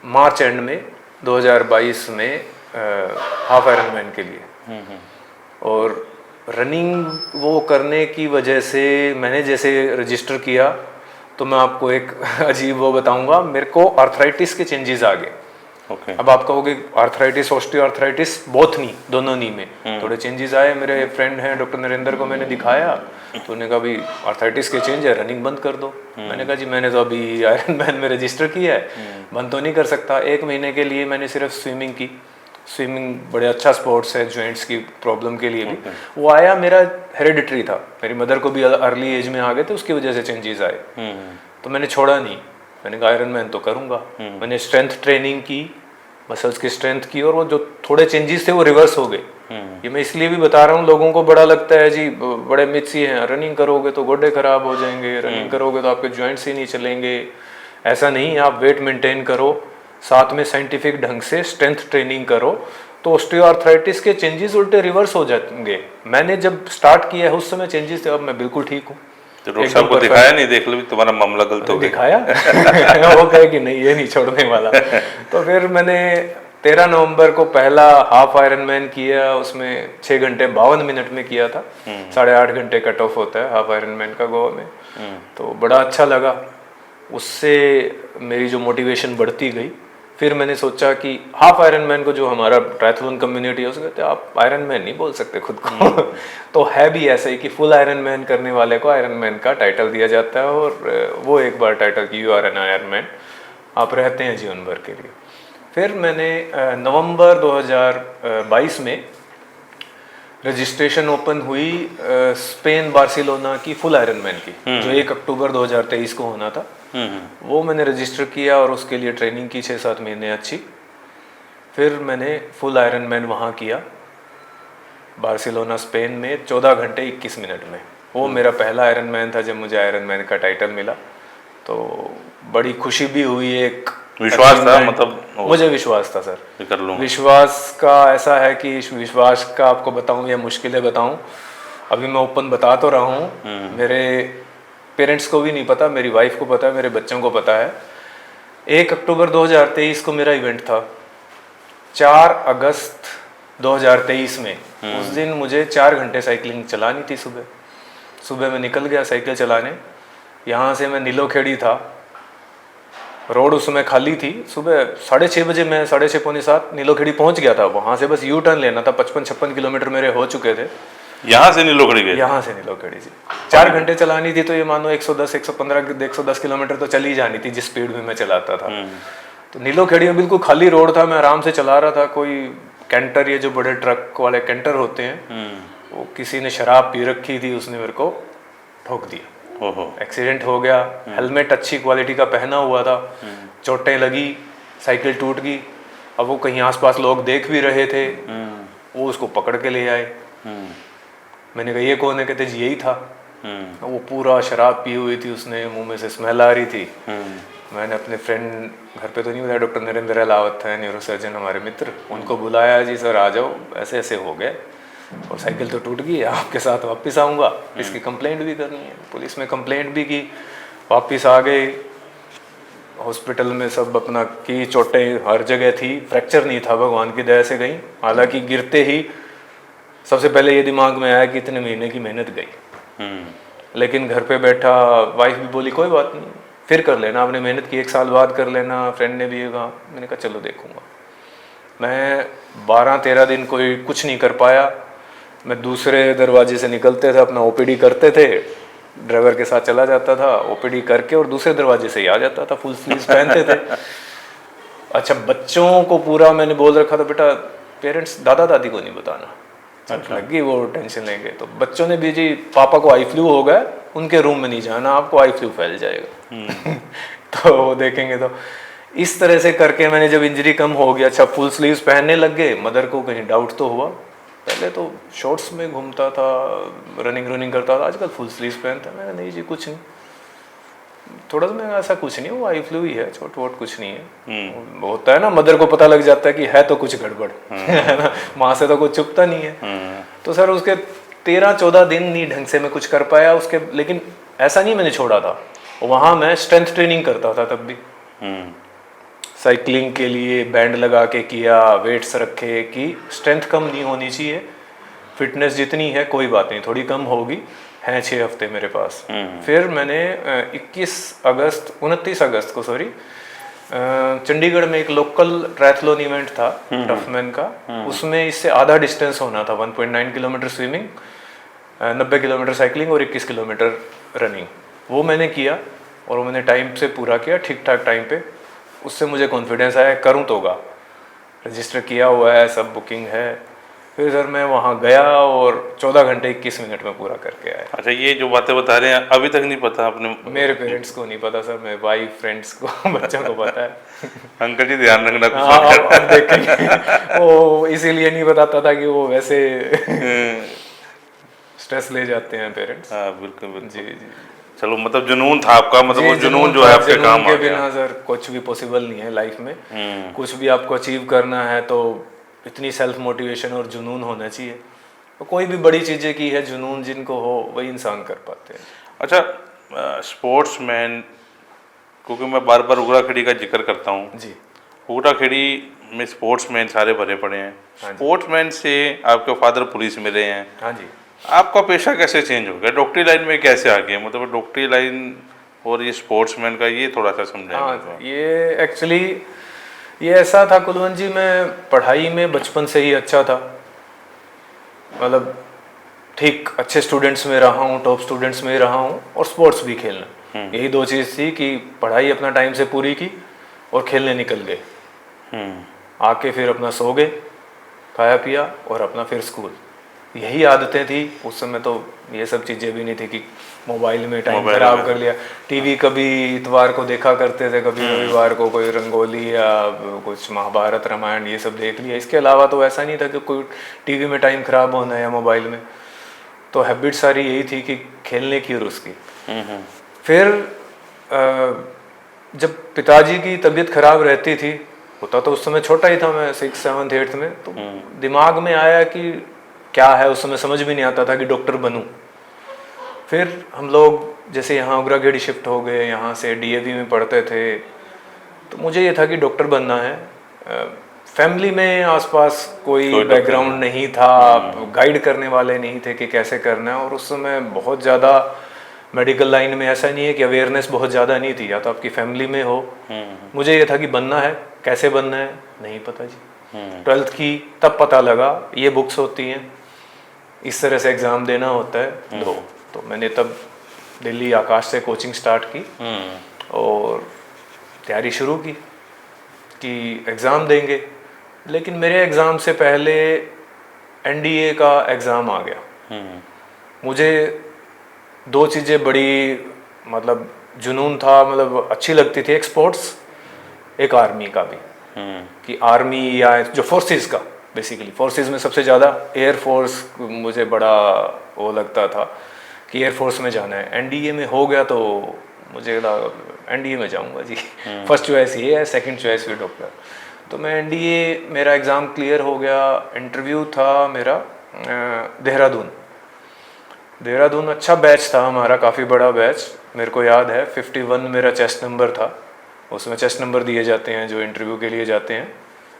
[SPEAKER 3] मार्च एंड में 2022 में हाफ आयरन मैन के लिए। और रनिंग वो करने की वजह से मैंने जैसे रजिस्टर किया, तो मैं आपको एक अजीब वो बताऊंगा, मेरे को आर्थराइटिस के चेंजेस आ गए। अब आप कहोगे आर्थराइटिस, ऑस्टियोआर्थराइटिस, बोथ नी, दोनों नी में थोड़े चेंजेस आए। मेरे फ्रेंड हैं डॉक्टर नरेंद्र को मैंने दिखाया, तो उन्होंने कहा भाई आर्थराइटिस के चेंज है, रनिंग बंद कर दो। मैंने कहा जी मैंने तो अभी आयरन मैन में रजिस्टर किया है, बंद तो नहीं कर सकता। 1 महीने के लिए मैंने सिर्फ स्विमिंग की। स्विमिंग बड़े अच्छा स्पोर्ट्स है जॉइंट्स की प्रॉब्लम के लिए भी। वो आया, मेरा हेरिडिटरी था, मेरी मदर को भी अर्ली एज में आ गए थे, उसकी वजह से चेंजेस आए। तो मैंने छोड़ा नहीं, मैंने कहा आयरन मैन तो करूँगा। मैंने स्ट्रेंथ ट्रेनिंग की, मसल्स की स्ट्रेंथ की, और वो जो थोड़े चेंजेस थे वो रिवर्स हो गए। ये मैं इसलिए भी बता रहा हूँ, लोगों को बड़ा लगता है जी, बड़े मिथ्स ही हैं, रनिंग करोगे तो गोड्डे खराब हो जाएंगे, रनिंग करोगे तो आपके जॉइंट्स ही नहीं चलेंगे। ऐसा नहीं, आप वेट मेंटेन करो, साथ में साइंटिफिक ढंग से स्ट्रेंथ ट्रेनिंग करो, तो ऑस्टियोआर्थराइटिस के चेंजेस उल्टे रिवर्स हो जाएंगे। मैंने जब स्टार्ट किया है उस समय चेंजेस थे, अब मैं बिल्कुल ठीक हूँ।
[SPEAKER 4] तो डॉक्टर साहब को दिखाया नहीं, देख लो तुम्हारा मामला गलत हो गया,
[SPEAKER 3] दिखाया वो कहे कि नहीं ये नहीं छोड़ने वाला। तो फिर मैंने 13 नवंबर को पहला हाफ आयरन मैन किया, उसमें 6 घंटे 52 मिनट में किया था। 8.5 घंटे कट ऑफ होता है हाफ आयरन मैन का गोवा में। तो बड़ा अच्छा लगा, उससे मेरी जो मोटिवेशन बढ़ती गई। फिर मैंने सोचा कि हाफ आयरन मैन को, जो हमारा ट्रायथलॉन कम्युनिटी है, उसको कहते हैं आप आयरन मैन नहीं बोल सकते खुद को। तो है भी ऐसा ही कि फुल आयरन मैन करने वाले को आयरन मैन का टाइटल दिया जाता है, और वो एक बार टाइटल की, you are an iron man, आप रहते हैं जीवन भर के लिए। फिर मैंने नवंबर 2022 में रजिस्ट्रेशन ओपन हुई स्पेन बार्सिलोना की फुल आयरन मैन की, जो 1 अक्टूबर 2023 को होना था। वो मैंने रजिस्टर किया और उसके लिए ट्रेनिंग की 6-7 महीने अच्छी। फिर मैंने फुल आयरन मैन वहाँ किया बार्सिलोना स्पेन में 14 घंटे 21 मिनट में। वो मेरा पहला आयरन मैन था जब मुझे आयरन मैन का टाइटल मिला, तो बड़ी खुशी भी हुई। एक
[SPEAKER 4] विश्वास था, मतलब
[SPEAKER 3] मुझे विश्वास था सर,
[SPEAKER 4] कर लूँगा।
[SPEAKER 3] विश्वास का ऐसा है कि विश्वास का आपको बताऊं या मुश्किलें बताऊं, अभी मैं ओपन बता तो रहा हूं, मेरे पेरेंट्स को भी नहीं पता, मेरी वाइफ को पता है, मेरे बच्चों को पता है। 1 अक्टूबर 2023 को मेरा इवेंट था। 4 अगस्त 2023 में उस दिन मुझे 4 घंटे साइकिलिंग चलानी थी। सुबह मैं निकल गया साइकिल चलाने। यहाँ से मैं नीलोखेड़ी था, रोड उस समय खाली थी। सुबह 6:30 बजे मैं 6:30 पौने 7 नीलोखेड़ी पहुँच गया था। वहाँ से बस यू टर्न लेना था, 55-56 किलोमीटर मेरे हो चुके थे।
[SPEAKER 4] यहाँ से नीलोखेड़ी गए?
[SPEAKER 3] यहाँ से नीलोखेड़ी जी 4 घंटे चलानी थी, तो ये मानो 110-115-110 किलोमीटर तो चली जानी थी जिस स्पीड में मैं चलाता था। तो नीलोखेड़ी में बिल्कुल खाली रोड था, मैं आराम से चला रहा था। कोई कैंटर, ये जो बड़े ट्रक वाले कैंटर होते हैं, वो किसी ने शराब पी रखी थी, उसने मेरे को ठोक दिया।
[SPEAKER 4] ओहो।
[SPEAKER 3] एक्सीडेंट हो गया, हेलमेट अच्छी क्वालिटी का पहना हुआ था, चोटें लगी, साइकिल टूट गई। अब वो कहीं आसपास लोग देख भी रहे थे, वो उसको पकड़ के ले आए। मैंने कहा ये कौन है? कहते जी यही था। वो पूरा शराब पी हुई थी, उसने मुंह में से स्मेल आ रही थी। मैंने अपने फ्रेंड, घर पे तो नहीं बताया, डॉक्टर नरेंद्र अलावत है न्यूरोसर्जन हमारे मित्र, उनको बुलाया, जी सर आ जाओ, ऐसे ऐसे हो गए और साइकिल तो टूट गई, आपके साथ वापस आऊँगा, इसकी कंप्लेंट भी करनी है। पुलिस में कंप्लेंट भी की, वापस आ गए हॉस्पिटल में, सब अपना की, चोटें हर जगह थी, फ्रैक्चर नहीं था, भगवान की दया से गई। हालांकि गिरते ही सबसे पहले ये दिमाग में आया कि इतने महीने की मेहनत गई। लेकिन घर पे बैठा, वाइफ भी बोली कोई बात नहीं, फिर कर लेना, आपने मेहनत की, 1 साल बाद कर लेना, फ्रेंड ने भी कहा। मैंने कहा चलो देखूंगा। मैं 12-13 दिन कोई कुछ नहीं कर पाया। मैं दूसरे दरवाजे से निकलते थे, अपना ओपीडी करते थे, ड्राइवर के साथ चला जाता था, ओपीडी करके और दूसरे दरवाजे से ही आ जाता था, फुल स्लीव्स पहनते थे। अच्छा, बच्चों को पूरा मैंने बोल रखा था, बेटा पेरेंट्स दादा दादी को नहीं बताना। अच्छा। लगी वो टेंशन लेंगे, तो बच्चों ने भी जी पापा को आई फ्लू हो गया, उनके रूम में नहीं जाना, आपको आई फ्लू फैल जाएगा। तो वो देखेंगे। तो इस तरह से करके मैंने, जब इंजरी कम हो गया, अच्छा फुल स्लीव्स पहनने लग गए, मदर को कहीं डाउट तो हुआ। पहले तो शॉर्ट्स में घूमता था, रनिंग करता था, आजकल फुल स्लीव्स पहनता है। मैंने नहीं जी कुछ नहीं, थोड़ा सा मैं ऐसा कुछ नहीं, वो आई फ्लू ही है, चोट वोट कुछ नहीं है। होता है ना, मदर को पता लग जाता है कि है तो कुछ गड़बड़, है ना, माँ से तो कुछ चुपता नहीं है। तो सर उसके 13-14 दिन नहीं ढंग से मैं कुछ कर पाया उसके। लेकिन ऐसा नहीं मैंने छोड़ा था, वहाँ मैं स्ट्रेंथ ट्रेनिंग करता था तब भी। साइकिलिंग के लिए बैंड लगा के किया, वेट्स रखे कि स्ट्रेंथ कम नहीं होनी चाहिए, फिटनेस जितनी है कोई बात नहीं, थोड़ी कम होगी, हैं 6 हफ्ते मेरे पास। फिर मैंने 29 अगस्त को चंडीगढ़ में एक लोकल ट्रायथलॉन इवेंट था टफमैन का, उसमें इससे आधा डिस्टेंस होना था, 1.9 किलोमीटर स्विमिंग, 90 किलोमीटर साइकिलिंग और 21 किलोमीटर रनिंग। वो मैंने किया और वो मैंने टाइम से पूरा किया, ठीक ठाक टाइम पे। उससे मुझे कॉन्फिडेंस आया करूँ तो होगा, रजिस्टर किया हुआ है, सब बुकिंग है। फिर सर मैं वहाँ गया और 14 घंटे 21 मिनट में पूरा करके आया।
[SPEAKER 4] अच्छा, ये जो बातें बता रहे हैं अभी तक नहीं पता आपने?
[SPEAKER 3] मेरे पेरेंट्स को नहीं पता सर, मेरे वाइफ फ्रेंड्स को बच्चों को पता है।
[SPEAKER 4] अंकल जी ध्यान रखना कुछ
[SPEAKER 3] हाँ, अब देखेंगे। वो इसीलिए नहीं बताता था कि वो वैसे स्ट्रेस ले जाते हैं पेरेंट्स।
[SPEAKER 4] हाँ बिल्कुल बिल्कुल।
[SPEAKER 3] जी जी,
[SPEAKER 4] चलो, मतलब जुनून था आपका, मतलब वो जुनून जो है आपके काम आ
[SPEAKER 3] के
[SPEAKER 4] गया।
[SPEAKER 3] बिना सर कुछ भी पॉसिबल नहीं है लाइफ में। कुछ भी आपको अचीव करना है तो इतनी सेल्फ मोटिवेशन और जुनून होना चाहिए। तो कोई भी बड़ी चीज़ें की है, जुनून जिनको हो वही इंसान कर पाते हैं।
[SPEAKER 4] अच्छा, स्पोर्ट्समैन, क्योंकि मैं बार बार उगरा खेड़ी का जिक्र करता हूँ
[SPEAKER 3] जी,
[SPEAKER 4] उगरा खेड़ी में स्पोर्ट्समैन सारे भरे पड़े हैं। स्पोर्ट्समैन से आपके फादर पुलिस में रहे हैं।
[SPEAKER 3] हाँ जी।
[SPEAKER 4] आपका पेशा कैसे चेंज हो गया, डॉक्टरी लाइन में कैसे आ गया? मतलब डॉक्टरी लाइन और ये स्पोर्ट्समैन का, ये थोड़ा सा समझाएं।
[SPEAKER 3] हाँ, ये एक्चुअली ये ऐसा था कुलवंत जी, मैं पढ़ाई में बचपन से ही अच्छा था, मतलब ठीक अच्छे स्टूडेंट्स में रहा हूँ, टॉप स्टूडेंट्स में रहा हूँ, और स्पोर्ट्स भी खेलना। यही 2 चीज़ थी कि पढ़ाई अपना टाइम से पूरी की और खेलने निकल गए। आके फिर अपना सो गए, खाया पिया और अपना फिर स्कूल, यही आदतें थी। उस समय तो ये सब चीज़ें भी नहीं थी कि मोबाइल में टाइम खराब कर लिया। टीवी कभी इतवार को देखा करते थे, कभी रविवार को कोई रंगोली या कुछ महाभारत रामायण ये सब देख लिया। इसके अलावा तो ऐसा नहीं था कि कोई टीवी में टाइम खराब होना है या मोबाइल में। तो हैबिट सारी यही थी कि खेलने की और उसकी। फिर जब पिताजी की तबीयत खराब रहती थी, होता तो उस समय छोटा ही था मैं, 6th 7th 8th में, तो दिमाग में आया कि क्या है, उस समय समझ भी नहीं आता था कि डॉक्टर बनूं। फिर हम लोग जैसे यहाँ उगराखेड़ी शिफ्ट हो गए, यहाँ से डीएवी में पढ़ते थे, तो मुझे ये था कि डॉक्टर बनना है। फैमिली में आसपास कोई बैकग्राउंड नहीं था, गाइड करने वाले नहीं थे कि कैसे करना है। और उस समय बहुत ज़्यादा मेडिकल लाइन में ऐसा नहीं है कि अवेयरनेस बहुत ज़्यादा नहीं थी, या तो आपकी फैमिली में हो। मुझे ये था कि बनना है, कैसे बनना है नहीं पता जी। 12th की तब पता लगा ये बुक्स होती हैं, इस तरह से एग्ज़ाम देना होता है 2। तो मैंने तब दिल्ली आकाश से कोचिंग स्टार्ट की और तैयारी शुरू की कि एग्ज़ाम देंगे। लेकिन मेरे एग्ज़ाम से पहले एनडीए का एग्ज़ाम आ गया। मुझे दो चीज़ें बड़ी मतलब जुनून था, मतलब अच्छी लगती थी, एक स्पोर्ट्स, एक आर्मी का भी। कि आर्मी या जो फोर्सेस का, बेसिकली फोर्सेस में सबसे ज़्यादा एयरफोर्स मुझे बड़ा वो लगता था कि एयरफोर्स में जाना है। एनडीए में हो गया तो मुझे लगा एनडीए में जाऊंगा जी। फर्स्ट चॉइस ये है, सेकंड चॉइस भी डॉक्टर। तो मैं एनडीए, मेरा एग्ज़ाम क्लियर हो गया। इंटरव्यू था मेरा देहरादून। देहरादून अच्छा बैच था हमारा, काफ़ी बड़ा बैच। मेरे को याद है 51 मेरा चेस्ट नंबर था। उसमें चेस्ट नंबर दिए जाते हैं जो इंटरव्यू के लिए जाते हैं।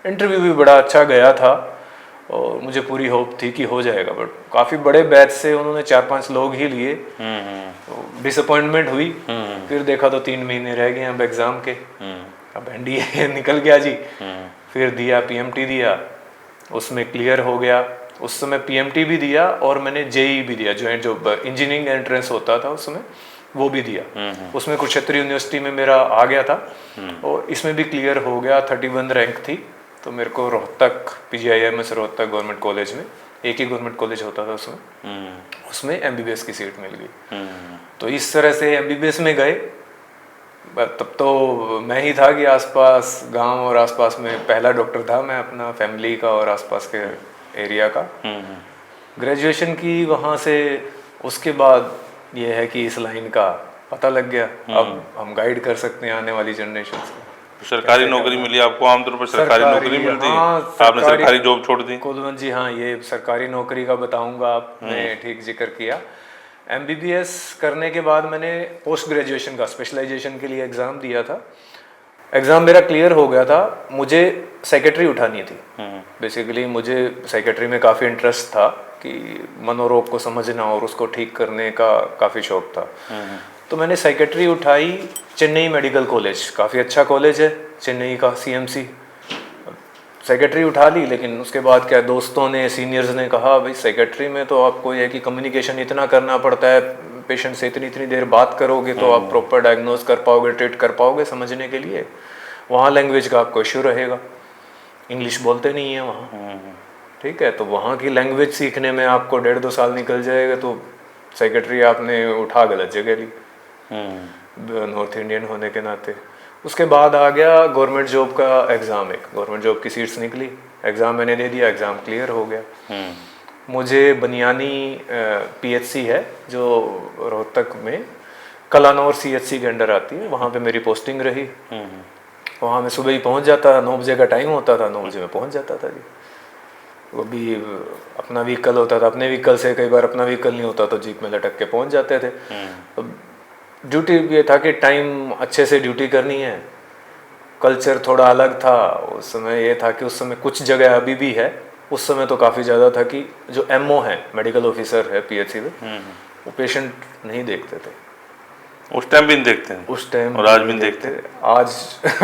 [SPEAKER 3] इंटरव्यू भी बड़ा अच्छा गया था और मुझे पूरी होप थी कि हो जाएगा, बट काफ़ी बड़े बैच से उन्होंने 4-5 लोग ही लिए। तो डिसअपॉइंटमेंट हुई। फिर देखा तो 3 महीने रह गए अब एग्ज़ाम के। अब एनडीए निकल गया जी। फिर दिया, पीएमटी दिया, उसमें क्लियर हो गया। उस समय पीएमटी भी दिया और मैंने जेई भी दिया, जो इंजीनियरिंग एंट्रेंस होता था उस समय, वो भी दिया। उसमें कुरुक्षेत्र यूनिवर्सिटी में मेरा आ गया था और इसमें भी क्लियर हो गया। 31 रैंक थी। तो मेरे को Rohtak, PGIMS Rohtak government college में, एक ही गवर्नमेंट कॉलेज होता था उसमें MBBS की सीट मिल गई। तो इस तरह से MBBS में गए। तब तो मैं ही था कि आसपास गांव और आसपास में पहला डॉक्टर था मैं अपना फैमिली का और आसपास के एरिया का। ग्रेजुएशन की वहाँ से, उसके बाद ये है कि इस लाइन का पता लग गया। अब हम गाइड कर सकते हैं आने वाली जनरेशन से।
[SPEAKER 4] सरकारी नौकरी मिली आपको? आमतौर पर सरकारी नौकरी मिलती है?
[SPEAKER 3] हाँ,
[SPEAKER 4] आपने सरकारी जॉब छोड़ दी?
[SPEAKER 3] कुलवंत जी, हाँ, ये सरकारी नौकरी का बताऊंगा, आपने ठीक जिक्र किया। MBBS करने के बाद मैंने पोस्ट ग्रेजुएशन का स्पेशलाइजेशन के लिए एग्ज़ाम दिया था। एग्ज़ाम मेरा क्लियर हो गया था। मुझे सेक्रेटरी उठानी थी। बेसिकली मुझे सेक्रेटरी में काफ़ी इंटरेस्ट था कि मनोरोग को समझना और उसको ठीक करने का काफ़ी शौक था। तो मैंने सेक्रेटरी उठाई। चेन्नई मेडिकल कॉलेज काफ़ी अच्छा कॉलेज है, चेन्नई का CMC। सेक्रेटरी उठा ली, लेकिन उसके बाद क्या, दोस्तों ने, सीनियर्स ने कहा भाई सेक्रेटरी में तो आपको यह कि कम्युनिकेशन इतना करना पड़ता है, पेशेंट से इतनी इतनी देर बात करोगे तो आप प्रॉपर डायग्नोज कर पाओगे, ट्रीट कर पाओगे समझने के लिए। वहाँ लैंग्वेज का आपको इश्यू रहेगा, इंग्लिश बोलते नहीं है वहाँ, ठीक है। तो वहाँ की लैंग्वेज सीखने में आपको 1.5-2 साल निकल जाएगा। तो सेक्रेटरी आपने उठा गलत जगह ली, नॉर्थ इंडियन होने के नाते। उसके बाद आ गया गवर्नमेंट जॉब का एग्ज़ाम। एक गवर्नमेंट जॉब की सीट्स निकली, एग्ज़ाम मैंने दे दिया, एग्ज़ाम क्लियर हो गया। मुझे बनियानी PHC है जो रोहतक में कलानौर CHC के अंडर आती है, वहाँ पे मेरी पोस्टिंग रही। वहाँ मैं सुबह ही पहुँच जाता था, 9 बजे का टाइम होता था, 9 बजे में पहुँच जाता था जी। वो भी अपना व्हीकल होता था, अपने व्हीकल से, कई बार अपना व्हीकल नहीं होता तो जीप में लटक के पहुँच जाते थे। तो ड्यूटी ये था कि टाइम अच्छे से ड्यूटी करनी है। कल्चर थोड़ा अलग था उस समय। ये था कि उस समय कुछ जगह अभी भी है, उस समय तो काफ़ी ज़्यादा था कि जो MO है, मेडिकल ऑफिसर है PHC में, वो पेशेंट नहीं देखते थे।
[SPEAKER 4] उस टाइम भी नहीं देखते हैं?
[SPEAKER 3] उस टाइम
[SPEAKER 4] और आज भी नहीं देखते?
[SPEAKER 3] आज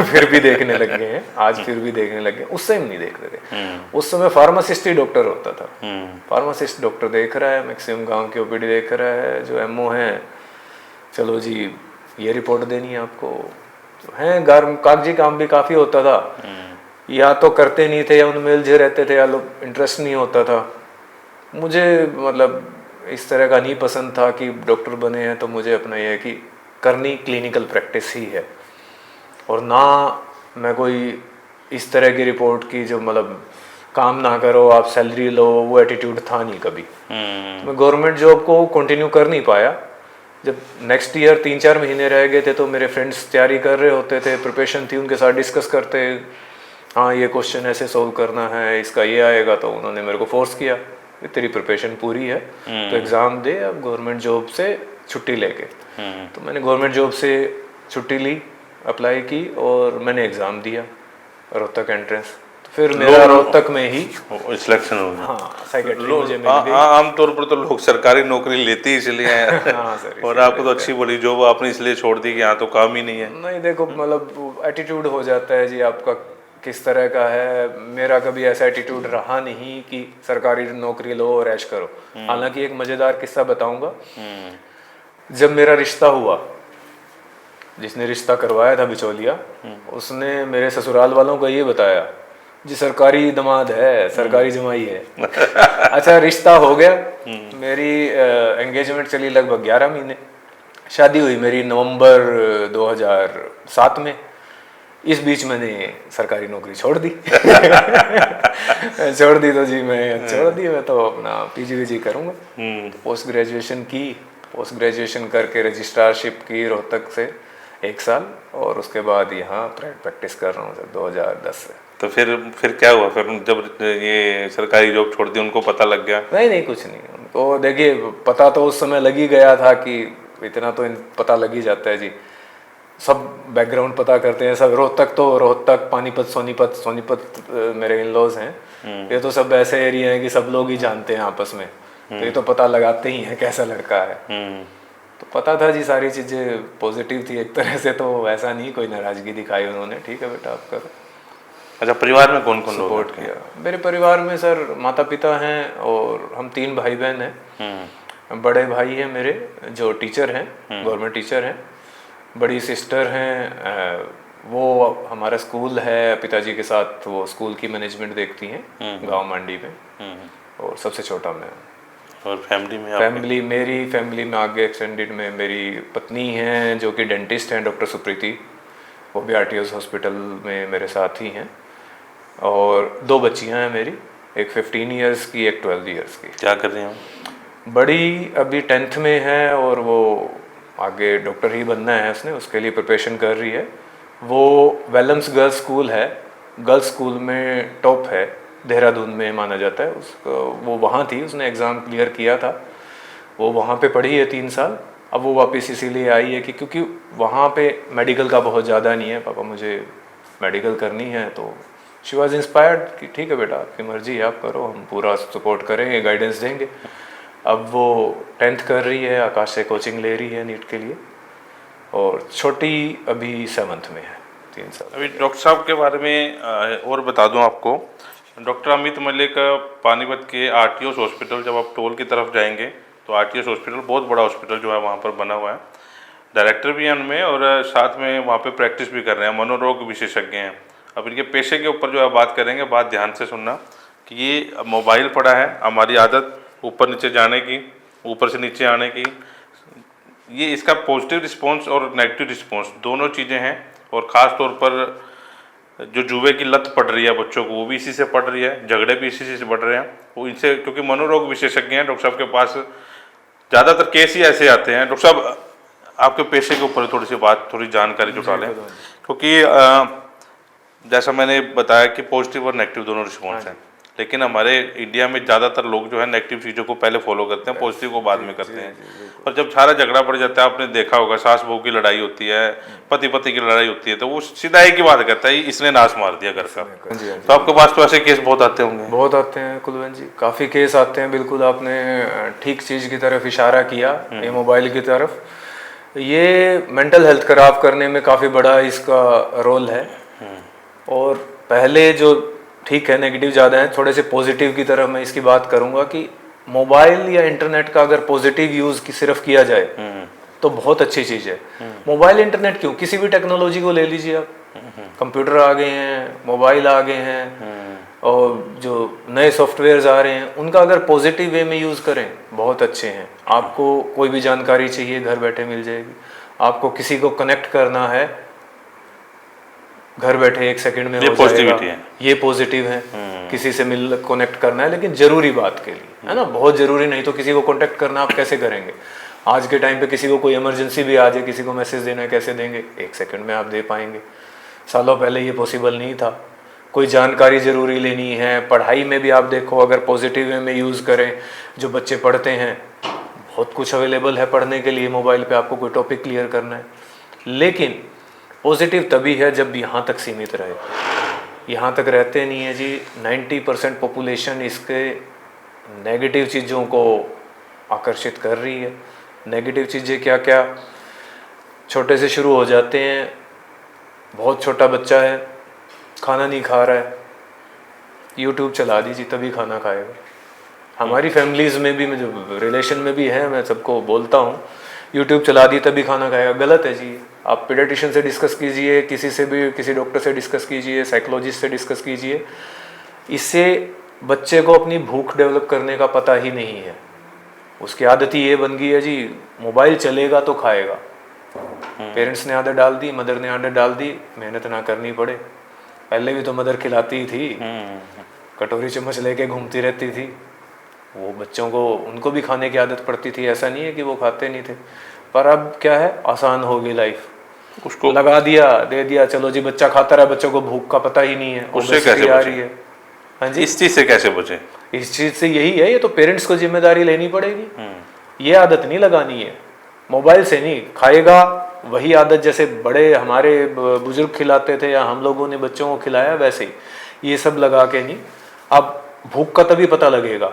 [SPEAKER 3] फिर भी देखने लग गए हैं, आज फिर भी देखने लग गए। उस टाइम नहीं देखते थे। उस समय फार्मासिस्ट ही डॉक्टर होता था। फार्मासिस्ट डॉक्टर देख रहा है, मैक्सिमम गाँव की OPD देख रहा है। जो MO है, चलो जी ये रिपोर्ट देनी है आपको, हैं कागजी काम भी काफ़ी होता था। या तो करते नहीं थे या उनमें उलझे रहते थे या लोग इंटरेस्ट नहीं होता था। मुझे मतलब इस तरह का नहीं पसंद था कि डॉक्टर बने हैं तो मुझे अपना ये है कि करनी क्लिनिकल प्रैक्टिस ही है, और ना मैं कोई इस तरह की रिपोर्ट की जो मतलब काम ना करो आप सैलरी लो, वो एटीट्यूड था नहीं कभी। मैं गवर्नमेंट जॉब को कंटिन्यू कर नहीं पाया। जब नेक्स्ट ईयर 3-4 महीने रह गए थे तो मेरे फ्रेंड्स तैयारी कर रहे होते थे, प्रिपरेशन थी, उनके साथ डिस्कस करते, हाँ ये क्वेश्चन ऐसे सोल्व करना है, इसका ये आएगा। तो उन्होंने मेरे को फोर्स किया कि तेरी प्रिपरेशन पूरी है तो एग्ज़ाम दे अब गवर्नमेंट जॉब से छुट्टी लेके। तो मैंने गवर्नमेंट जॉब से छुट्टी ली, अप्लाई की और मैंने एग्ज़ाम दिया रोहतक एंट्रेंस। फिर मेरा रोहतक में ही
[SPEAKER 4] सिलेक्शन हो गया।
[SPEAKER 3] हाँ, सेक्रेटरी मुझे मिल गई।
[SPEAKER 4] आमतौर पर तो लोग सरकारी नौकरी लेते ही इसलिए हैं।
[SPEAKER 3] हाँ सर,
[SPEAKER 4] और आपको तो अच्छी बड़ी जॉब आपने इसलिए छोड़ दी कि यहाँ तो काम ही नहीं है।
[SPEAKER 3] नहीं देखो, मतलब एटीट्यूड हो जाता है जी आपका किस तरह का है। मेरा कभी ऐसा एटीट्यूड रहा नहीं कि सरकारी नौकरी लो और ऐश करो। हालांकि एक मज़ेदार किस्सा बताऊंगा। जब मेरा रिश्ता हुआ, जिसने रिश्ता करवाया था बिचौलिया, उसने मेरे ससुराल वालों को ये बताया जी सरकारी दामाद है, सरकारी जमाई है। अच्छा रिश्ता हो गया, मेरी एंगेजमेंट चली लगभग 11 महीने, शादी हुई मेरी नवंबर 2007 में। इस बीच मैंने सरकारी नौकरी छोड़ दी। छोड़ दी तो जी मैं तो अपना पीजी वीजी करूँगा। पोस्ट ग्रेजुएशन की, पोस्ट ग्रेजुएशन करके रजिस्ट्रारशिप की रोहतक से 1 साल, और उसके बाद यहाँ प्राइवेट प्रैक्टिस कर रहा हूँ सर 2010 से।
[SPEAKER 4] तो फिर क्या हुआ? फिर जब ये सरकारी जॉब छोड़ दी उनको पता लग गया?
[SPEAKER 3] नहीं कुछ नहीं, उनको देखिए पता तो उस समय लग ही गया था कि इतना तो पता लग ही जाता है जी, सब बैकग्राउंड पता करते हैं सब। रोहतक पानीपत सोनीपत मेरे इन लॉज हैं, ये तो सब ऐसे एरिया हैं कि सब लोग ही जानते हैं आपस में, तो ये तो पता लगाते ही हैं कैसा लड़का है। तो पता था जी, सारी चीज़ें पॉजिटिव थी एक तरह से, तो ऐसा नहीं कोई नाराज़गी दिखाई उन्होंने, ठीक है बेटा आप करो।
[SPEAKER 4] अच्छा, परिवार में कौन कौन लोग
[SPEAKER 3] सपोर्ट किया? मेरे परिवार में सर माता पिता हैं और हम 3 भाई बहन हैं। बड़े भाई हैं मेरे जो टीचर हैं, गवर्नमेंट टीचर हैं। बड़ी सिस्टर हैं, वो हमारा स्कूल है, पिताजी के साथ वो स्कूल की मैनेजमेंट देखती हैं गांव मंडी में। और सबसे छोटा मैं।
[SPEAKER 4] और मेरी फैमिली में आगे एक्सटेंडेड में मेरी पत्नी हैं जो कि डेंटिस्ट हैं, डॉक्टर सुप्रीति, वो भी आरटीओ हॉस्पिटल में मेरे साथ ही हैं। और 2 बच्चियां हैं मेरी, एक 15 इयर्स की, एक 12 इयर्स की। क्या कर रही हैं?
[SPEAKER 3] बड़ी अभी 10th में है और वो आगे डॉक्टर ही बनना है उसने, उसके लिए प्रिपरेशन कर रही है। वो वेलम्स गर्ल्स स्कूल है, गर्ल्स स्कूल में टॉप है, देहरादून में माना जाता है उसको। वो वहाँ थी, उसने एग्ज़ाम क्लियर किया था, वो वहाँ पे पढ़ी है 3 साल। अब वो वापस इसीलिए आई है कि क्योंकि वहाँ पे मेडिकल का बहुत ज़्यादा नहीं है, पापा मुझे मेडिकल करनी है। तो शी वॉज इंस्पायर्ड कि ठीक है बेटा आपकी मर्जी है, आप करो, हम पूरा सपोर्ट करेंगे, गाइडेंस देंगे। अब वो 10th कर रही है, आकाश से कोचिंग ले रही है नीट के लिए, और छोटी अभी 7th में है, 3 साल।
[SPEAKER 4] अभी डॉक्टर साहब के बारे में और बता दूं आपको, डॉक्टर अमित मलिक पानीपत के आरटीओ हॉस्पिटल, जब आप टोल की तरफ जाएंगे तो आरटीओ हॉस्पिटल बहुत बड़ा हॉस्पिटल जो है वहाँ पर बना हुआ है, डायरेक्टर भी हैं उनमें, और साथ में वहाँ पे प्रैक्टिस भी कर रहे हैं, मनोरोग विशेषज्ञ हैं। अब इनके पेशे के ऊपर जो है बात करेंगे, बात ध्यान से सुनना कि ये मोबाइल पड़ा है, हमारी आदत ऊपर नीचे जाने की, ऊपर से नीचे आने की, ये इसका पॉजिटिव रिस्पॉन्स और नेगेटिव रिस्पॉन्स दोनों चीज़ें हैं। और ख़ास तौर पर जो जुए की लत पड़ रही है बच्चों को, वो भी इसी से पड़ रही है, झगड़े भी इसी से बढ़ रहे हैं वो इनसे, क्योंकि मनोरोग विशेषज्ञ हैं डॉक्टर साहब के पास ज़्यादातर केस ही ऐसे आते हैं। डॉक्टर साहब आपके पेशे के ऊपर थोड़ी जानकारी जुटा लें, क्योंकि जैसा मैंने बताया कि पॉजिटिव और नेगेटिव दोनों रिस्पॉन्स हैं, लेकिन हमारे इंडिया में ज़्यादातर लोग जो है नेगेटिव चीज़ों को पहले फॉलो करते हैं, पॉजिटिव को बाद में करते हैं। और जब सारा झगड़ा पड़ जाता है, आपने देखा होगा, सास बहू की लड़ाई होती है, पति पति की लड़ाई होती है, तो वो सीधा एक ही बात करता है, इसने नाश मार दिया घर का। तो आपके पास तो ऐसे केस बहुत आते होंगे?
[SPEAKER 3] बहुत आते हैं कुलवंत जी, काफ़ी केस आते हैं। बिल्कुल आपने ठीक चीज़ की तरफ इशारा किया, ये मोबाइल की तरफ। ये मेंटल हेल्थ खराब करने में काफ़ी बड़ा इसका रोल है। और पहले जो ठीक है नेगेटिव ज़्यादा है, थोड़े से पॉजिटिव की तरफ मैं इसकी बात करूंगा कि मोबाइल या इंटरनेट का अगर पॉजिटिव यूज़ की सिर्फ किया जाए तो बहुत अच्छी चीज़ है। मोबाइल इंटरनेट क्यों, किसी भी टेक्नोलॉजी को ले लीजिए आप, कंप्यूटर आ गए हैं, मोबाइल आ गए हैं, और जो नए सॉफ्टवेयर्स आ रहे हैं, उनका अगर पॉजिटिव वे में यूज़ करें बहुत अच्छे हैं। आपको कोई भी जानकारी चाहिए घर बैठे मिल जाएगी, आपको किसी को कनेक्ट करना है घर बैठे 1 सेकंड में हो जाएगा, ये पॉजिटिव है। किसी से मिल कनेक्ट करना है, लेकिन जरूरी बात के लिए, है ना, बहुत जरूरी नहीं तो किसी को कांटेक्ट करना आप कैसे करेंगे? आज के टाइम पे किसी को कोई इमरजेंसी भी आ जाए, किसी को मैसेज देना है, कैसे देंगे? 1 सेकंड में आप दे पाएंगे। सालों पहले ये पॉसिबल नहीं था। कोई जानकारी ज़रूरी लेनी है, पढ़ाई में भी आप देखो, अगर पॉजिटिव वे में यूज़ करें, जो बच्चे पढ़ते हैं बहुत कुछ अवेलेबल है पढ़ने के लिए मोबाइल पे, आपको कोई टॉपिक क्लियर करना है। लेकिन पॉजिटिव तभी है जब यहाँ तक सीमित रहे, यहाँ तक रहते नहीं है जी। 90% पॉपुलेशन इसके नेगेटिव चीज़ों को आकर्षित कर रही है। नेगेटिव चीज़ें क्या क्या, छोटे से शुरू हो जाते हैं। बहुत छोटा बच्चा है, खाना नहीं खा रहा है, यूट्यूब चला दीजिए तभी खाना खाएगा। हमारी फैमिलीज़ में भी, मैं जो रिलेशन में भी है, मैं सबको बोलता हूँ यूट्यूब चला दी तभी खाना खाएगा, गलत है जी। आप पीडियाट्रिशियन से डिस्कस कीजिए, किसी से भी, किसी डॉक्टर से डिस्कस कीजिए, साइकोलॉजिस्ट से डिस्कस कीजिए। इससे बच्चे को अपनी भूख डेवलप करने का पता ही नहीं है। उसकी आदत ही ये बन गई है जी, मोबाइल चलेगा तो खाएगा। पेरेंट्स ने आदत डाल दी, मदर ने आदत डाल दी, मेहनत ना करनी पड़े। पहले भी तो मदर खिलाती ही थी, कटोरी चम्मच लेके घूमती रहती थी, वो बच्चों को, उनको भी खाने की आदत पड़ती थी। ऐसा नहीं है कि वो खाते नहीं थे, पर अब क्या है, आसान हो गई लाइफ, उसको लगा दिया, दे दिया, चलो जी बच्चा खाता रहा, बच्चों को भूख का पता ही नहीं है,
[SPEAKER 4] उससे कैसे
[SPEAKER 3] आ रही है। हाँ जी,
[SPEAKER 4] इस चीज से कैसे बचे?
[SPEAKER 3] इस चीज से यही है, ये तो पेरेंट्स को जिम्मेदारी लेनी पड़ेगी। ये आदत नहीं लगानी है, मोबाइल से नहीं खाएगा वही आदत जैसे बड़े हमारे बुजुर्ग खिलाते थे या हम लोगों ने बच्चों को खिलाया, वैसे ही ये सब लगा के नहीं। अब भूख का तभी पता लगेगा।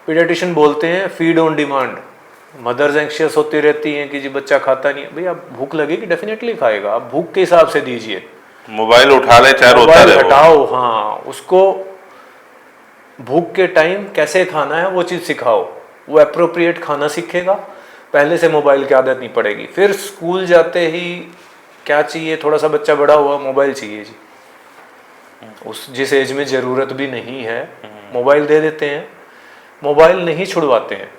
[SPEAKER 3] पीडियाट्रिशियन बोलते हैं feed on demand. Mothers anxious होती रहती हैं कि जी बच्चा खाता नहीं है, भैया भूख लगेगी डेफिनेटली खाएगा, आप भूख के हिसाब से दीजिए।
[SPEAKER 4] मोबाइल उठा ले चाहे रोता रहे,
[SPEAKER 3] हटाओ, हाँ, उसको भूख के टाइम कैसे खाना है वो चीज़ सिखाओ, वो एप्रोप्रिएट खाना सीखेगा, पहले से मोबाइल की आदत नहीं पड़ेगी। फिर स्कूल जाते ही क्या चाहिए, थोड़ा सा बच्चा बड़ा हुआ, मोबाइल चाहिए जी। उस जिस एज में ज़रूरत भी नहीं है मोबाइल दे देते हैं, मोबाइल नहीं छुड़वाते हैं।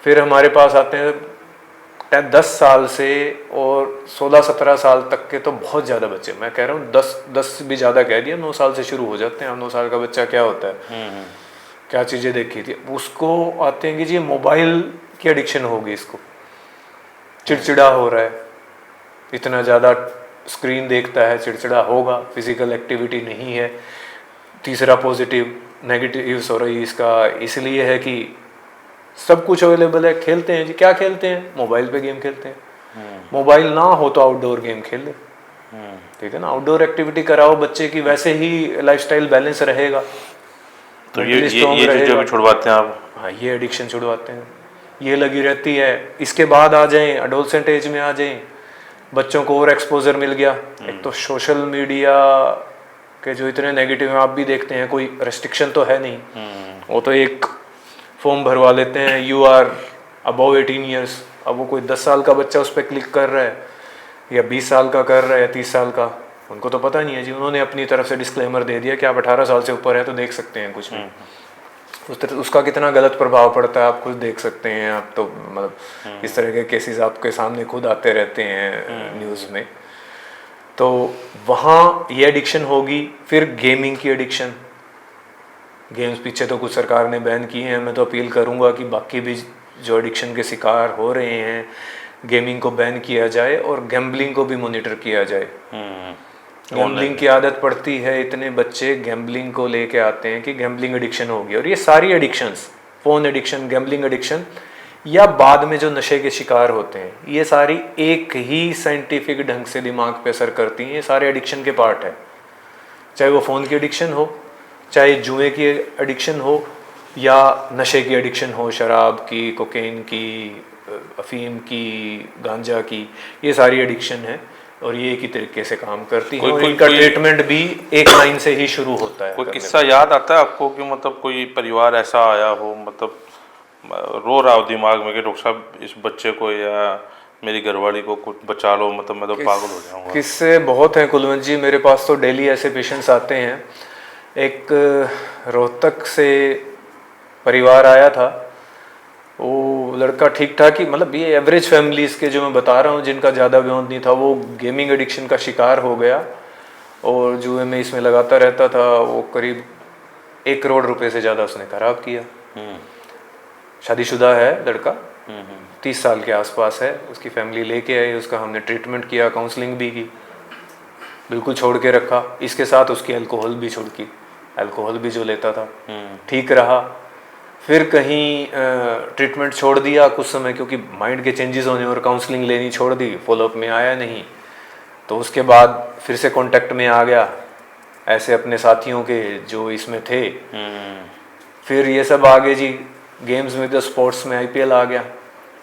[SPEAKER 3] फिर हमारे पास आते हैं 10 साल से और 16-17 साल तक के तो बहुत ज़्यादा बच्चे, मैं कह रहा हूँ 10 भी ज़्यादा कह दिया, 9 साल से शुरू हो जाते हैं। 9 साल का बच्चा क्या होता है, क्या चीज़ें देखी थी, उसको आते हैं कि जी मोबाइल की एडिक्शन होगी, इसको चिड़चिड़ा हो रहा है, इतना ज़्यादा स्क्रीन देखता है, चिड़चिड़ा होगा, फिजिकल एक्टिविटी नहीं है। तीसरा पॉजिटिव नेगेटिव हो रही इसका इसलिए है कि सब कुछ अवेलेबल है, खेलते हैं जी, क्या खेलते हैं, मोबाइल पे गेम खेलते हैं। मोबाइल ना हो तो आउटडोर गेम खेल ले, ठीक है ना, आउटडोर एक्टिविटी कराओ बच्चे की, वैसे ही लाइफस्टाइल बैलेंस रहेगा।
[SPEAKER 4] तो ये चीज़ें भी छुड़वाते हैं आप?
[SPEAKER 3] हाँ, ये एडिक्शन छुड़वाते हैं, ये लगी रहती है। इसके बाद आ जाएं, एडोलसेंट एज में आ जाएं, बच्चों को और एक्सपोजर मिल गया। एक तो सोशल मीडिया के जो इतने नेगेटिव हैं, आप भी देखते हैं, कोई रेस्ट्रिक्शन तो है नहीं, वो तो एक फॉर्म भरवा लेते हैं, यू आर अबव 18 ईयर्स। अब वो कोई 10 साल का बच्चा उस पर क्लिक कर रहा है या 20 साल का कर रहा है या 30 साल का, उनको तो पता नहीं है जी। उन्होंने अपनी तरफ से डिस्क्लेमर दे दिया कि आप 18 साल से ऊपर है तो देख सकते हैं कुछ भी। उसका कितना गलत प्रभाव पड़ता है आप खुद देख सकते हैं। आप तो मतलब इस तरह के केसेस आपके सामने खुद आते रहते हैं न्यूज़ में। तो वहाँ ये एडिक्शन होगी। फिर गेमिंग की एडिक्शन, गेम्स पीछे तो कुछ सरकार ने बैन किए हैं, मैं तो अपील करूँगा कि बाकी भी जो एडिक्शन के शिकार हो रहे हैं, गेमिंग को बैन किया जाए और गैम्बलिंग को भी मॉनिटर किया जाए। गैम्बलिंग की आदत पड़ती है, इतने बच्चे गैम्बलिंग को लेके आते हैं कि गैम्बलिंग एडिक्शन होगी। और ये सारी addictions, phone addiction, gambling addiction या बाद में जो नशे के शिकार होते हैं, ये सारी एक ही साइंटिफिक ढंग से दिमाग पे असर करती हैं। ये सारे एडिक्शन के पार्ट है, चाहे वो फ़ोन की एडिक्शन हो, चाहे जुए की एडिक्शन हो या नशे की एडिक्शन हो, शराब की, कोकेन की, अफीम की, गांजा की, ये सारी एडिक्शन है और ये एक ही तरीके से काम करती है। और इनका ट्रीटमेंट भी एक लाइन से ही शुरू होता है।
[SPEAKER 4] कोई किस्सा याद आता है आपको कि मतलब कोई परिवार ऐसा आया हो, मतलब रो रहा हो दिमाग में कि डॉक्टर साहब इस बच्चे को या मेरी घरवाली को कुछ बचा लो, मतलब मैं तो पागल हो जाऊंगा? किस्से
[SPEAKER 3] बहुत हैं कुलवंत जी, मेरे पास तो डेली ऐसे पेशेंट्स आते हैं। एक रोहतक से परिवार आया था, वो लड़का ठीक ठाक ही, मतलब ये एवरेज फैमिलीज़ के जो मैं बता रहा हूँ जिनका ज़्यादा ब्योंत नहीं था, वो गेमिंग एडिक्शन का शिकार हो गया और जुए में इसमें लगाता रहता था। वो करीब 1 करोड़ रुपए से ज़्यादा उसने खराब किया। शादीशुदा है लड़का, 30 साल के आसपास है। उसकी फैमिली लेके आई, उसका हमने ट्रीटमेंट किया, काउंसलिंग भी की, बिल्कुल छोड़ के रखा। इसके साथ उसकी अल्कोहल भी छुड़की, अल्कोहल भी जो लेता था ठीक रहा। फिर कहीं ट्रीटमेंट छोड़ दिया कुछ समय, क्योंकि माइंड के चेंजेस होने और काउंसलिंग लेनी छोड़ दी, फॉलोअप में आया नहीं। तो उसके बाद फिर से कांटेक्ट में आ गया ऐसे अपने साथियों के जो इसमें थे। फिर ये सब आगे जी, गेम्स में तो स्पोर्ट्स में IPL आ गया,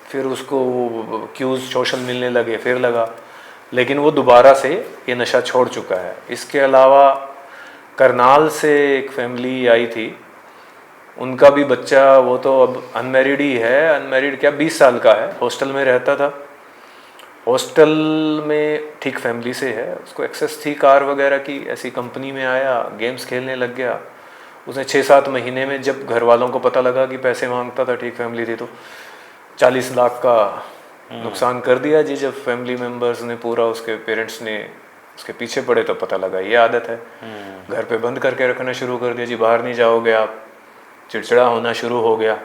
[SPEAKER 3] फिर उसको क्यूज़ सोशल मिलने लगे, फिर लगा, लेकिन वो दोबारा से ये नशा छोड़ चुका है। इसके अलावा करनाल से एक फैमिली आई थी, उनका भी बच्चा, वो तो अब अनमैरिड ही है, अनमैरिड क्या 20 साल का है, हॉस्टल में रहता था। हॉस्टल में ठीक फैमिली से है, उसको एक्सेस थी कार वगैरह की, ऐसी कंपनी में आया, गेम्स खेलने लग गया। उसने 6-7 महीने में जब घर वालों को पता लगा कि पैसे मांगता था, ठीक फैमिली थी, तो 40 लाख का नुकसान कर दिया जी। जब फैमिली मेम्बर्स ने पूरा, उसके पेरेंट्स ने उसके पीछे पड़े तो पता लगा ये आदत है। घर पे बंद करके रखना शुरू कर दिया जी, बाहर नहीं जाओगे आप, चिड़चिड़ा होना शुरू हो गया।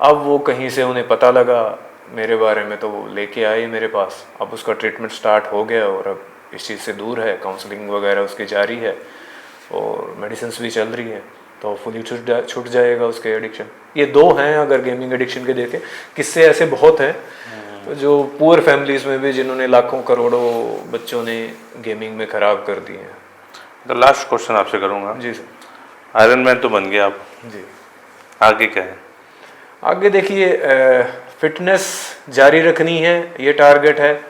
[SPEAKER 3] अब वो कहीं से उन्हें पता लगा मेरे बारे में, तो वो लेके आए मेरे पास। अब उसका ट्रीटमेंट स्टार्ट हो गया और अब इस चीज़ से दूर है, काउंसलिंग वगैरह उसकी जारी है और मेडिसिन भी चल रही है, तो फुली छूट जाएगा उसके एडिक्शन। ये 2 हैं अगर गेमिंग एडिक्शन के देखें, किस्से ऐसे बहुत हैं तो जो पुअर फैमिलीज में भी, जिन्होंने लाखों करोड़ों बच्चों ने गेमिंग में ख़राब कर दिए हैं।
[SPEAKER 4] तो लास्ट क्वेश्चन आपसे करूँगा
[SPEAKER 3] जी सर।
[SPEAKER 4] आयरन मैन तो बन गया आप,
[SPEAKER 3] जी,
[SPEAKER 4] आगे क्या है?
[SPEAKER 3] आगे देखिए, फिटनेस जारी रखनी है, ये टारगेट है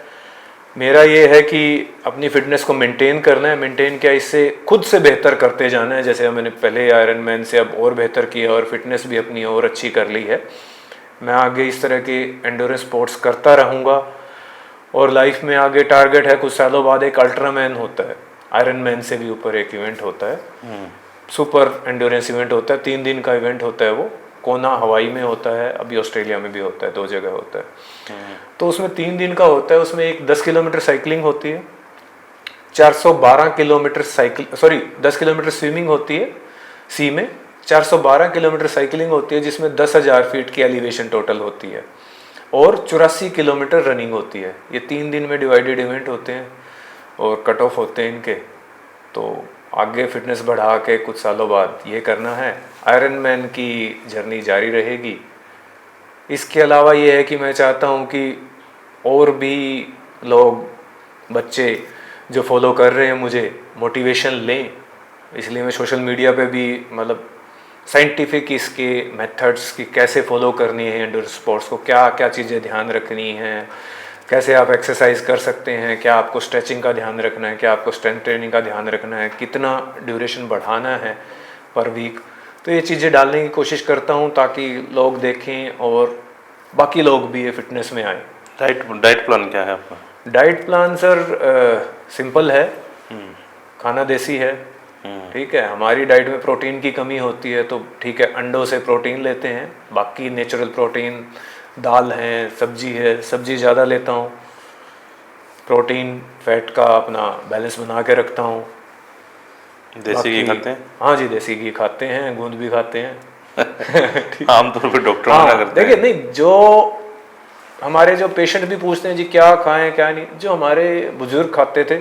[SPEAKER 3] मेरा। ये है कि अपनी फिटनेस को मेंटेन करना है। मेंटेन क्या, इससे खुद से बेहतर करते जाना है। जैसे मैंने पहले आयरन मैन से अब और बेहतर किया और फिटनेस भी अपनी और अच्छी कर ली है। मैं आगे इस तरह के एंडोरेंस स्पोर्ट्स करता रहूँगा और लाइफ में आगे टारगेट है, कुछ सालों बाद एक अल्ट्रा मैन होता है, आयरन मैन से भी ऊपर एक इवेंट होता है, सुपर एंडोरेंस इवेंट होता है, 3 दिन का इवेंट होता है। वो कोना हवाई में होता है, अभी ऑस्ट्रेलिया में भी होता है, 2 जगह होता है। तो उसमें 3 दिन का होता है। उसमें एक 10 किलोमीटर साइकिलिंग होती है, 412 किलोमीटर 10 किलोमीटर स्विमिंग होती है सी में, 412 किलोमीटर साइकिलिंग होती है जिसमें 10,000 फीट की एलिवेशन टोटल होती है और 84 किलोमीटर रनिंग होती है। ये 3 दिन में डिवाइडेड इवेंट होते हैं और कट ऑफ होते हैं इनके। तो आगे फिटनेस बढ़ा के कुछ सालों बाद ये करना है। आयरन मैन की जर्नी जारी रहेगी। इसके अलावा ये है कि मैं चाहता हूँ कि और भी लोग, बच्चे जो फॉलो कर रहे हैं मुझे, मोटिवेशन लें। इसलिए मैं सोशल मीडिया पे भी मतलब साइंटिफिक इसके मेथड्स की कैसे फॉलो करनी है, एंडोरेंस स्पोर्ट्स को क्या क्या चीज़ें ध्यान रखनी हैं, कैसे आप एक्सरसाइज कर सकते हैं, क्या आपको स्ट्रेचिंग का ध्यान रखना है, क्या आपको स्ट्रेंथ ट्रेनिंग का ध्यान रखना है, कितना ड्यूरेशन बढ़ाना है पर वीक। तो ये चीज़ें डालने की कोशिश करता हूँ ताकि लोग देखें और बाकी लोग भी ये फिटनेस में आए।
[SPEAKER 4] डाइट प्लान क्या है आपका?
[SPEAKER 3] डाइट प्लान सर सिंपल है, खाना देसी है, ठीक है। हमारी डाइट में प्रोटीन की कमी होती है तो ठीक है, अंडों से प्रोटीन लेते हैं, बाकी नेचुरल प्रोटीन दाल है, सब्जी है, सब्जी ज़्यादा लेता हूँ, प्रोटीन फैट का अपना बैलेंस बना के रखता हूँ।
[SPEAKER 4] देसी घी खाते हैं?
[SPEAKER 3] हाँ जी, देसी घी खाते हैं, गूंद भी खाते हैं।
[SPEAKER 4] आमतौर पर डॉक्टर मना करते हैं।
[SPEAKER 3] देखिए, नहीं, जो हमारे जो पेशेंट भी पूछते हैं जी क्या खाएं क्या नहीं, जो हमारे बुजुर्ग खाते थे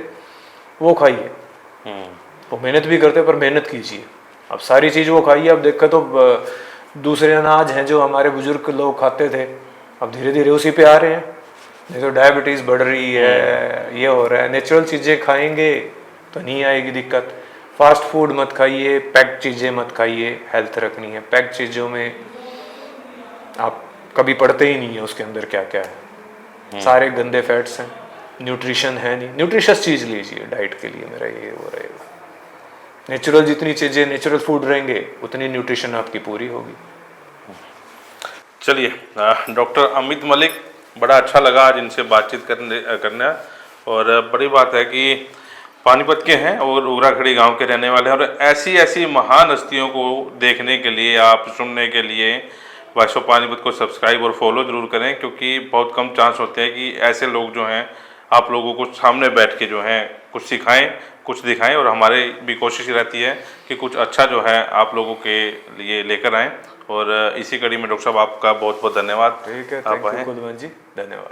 [SPEAKER 3] वो खाइए। वो मेहनत भी करते पर मेहनत कीजिए। अब सारी चीज़ वो खाइए। अब देखो तो दूसरे अनाज हैं जो हमारे बुजुर्ग लोग खाते थे, अब धीरे धीरे उसी पे आ रहे हैं। नहीं तो डायबिटीज़ बढ़ रही है, ये हो रहा है। नेचुरल चीज़ें खाएंगे तो नहीं आएगी दिक्कत। फास्ट फूड मत खाइए, पैक्ड चीज़ें मत खाइए, हेल्थ रखनी है। पैक्ड चीज़ों में आप कभी पढ़ते ही नहीं है उसके अंदर क्या क्या है, सारे गंदे फैट्स हैं, न्यूट्रिशन है नहीं। न्यूट्रिशस चीज़ लीजिए डाइट के लिए, मेरा ये वो रहेगा। नेचुरल जितनी चीज़ें, नेचुरल फूड रहेंगे उतनी न्यूट्रिशन आपकी पूरी होगी।
[SPEAKER 4] चलिए, डॉक्टर अमित मलिक, बड़ा अच्छा लगा आज इनसे बातचीत करना। और बड़ी बात है कि पानीपत के हैं और उगराखड़ी गांव के रहने वाले हैं, और ऐसी ऐसी महान हस्तियों को देखने के लिए, आप सुनने के लिए वॉइस ऑफ पानीपत को सब्सक्राइब और फॉलो जरूर करें, क्योंकि बहुत कम चांस होते हैं कि ऐसे लोग जो हैं आप लोगों को सामने बैठ के जो हैं कुछ सिखाएं, कुछ दिखाएं। और हमारी भी कोशिश रहती है कि कुछ अच्छा जो है आप लोगों के लिए लेकर आएँ। और इसी कड़ी में डॉक्टर साहब आपका बहुत बहुत धन्यवाद।
[SPEAKER 3] ठीक है,
[SPEAKER 4] आप
[SPEAKER 3] थैंक यू कुलवंत जी, धन्यवाद।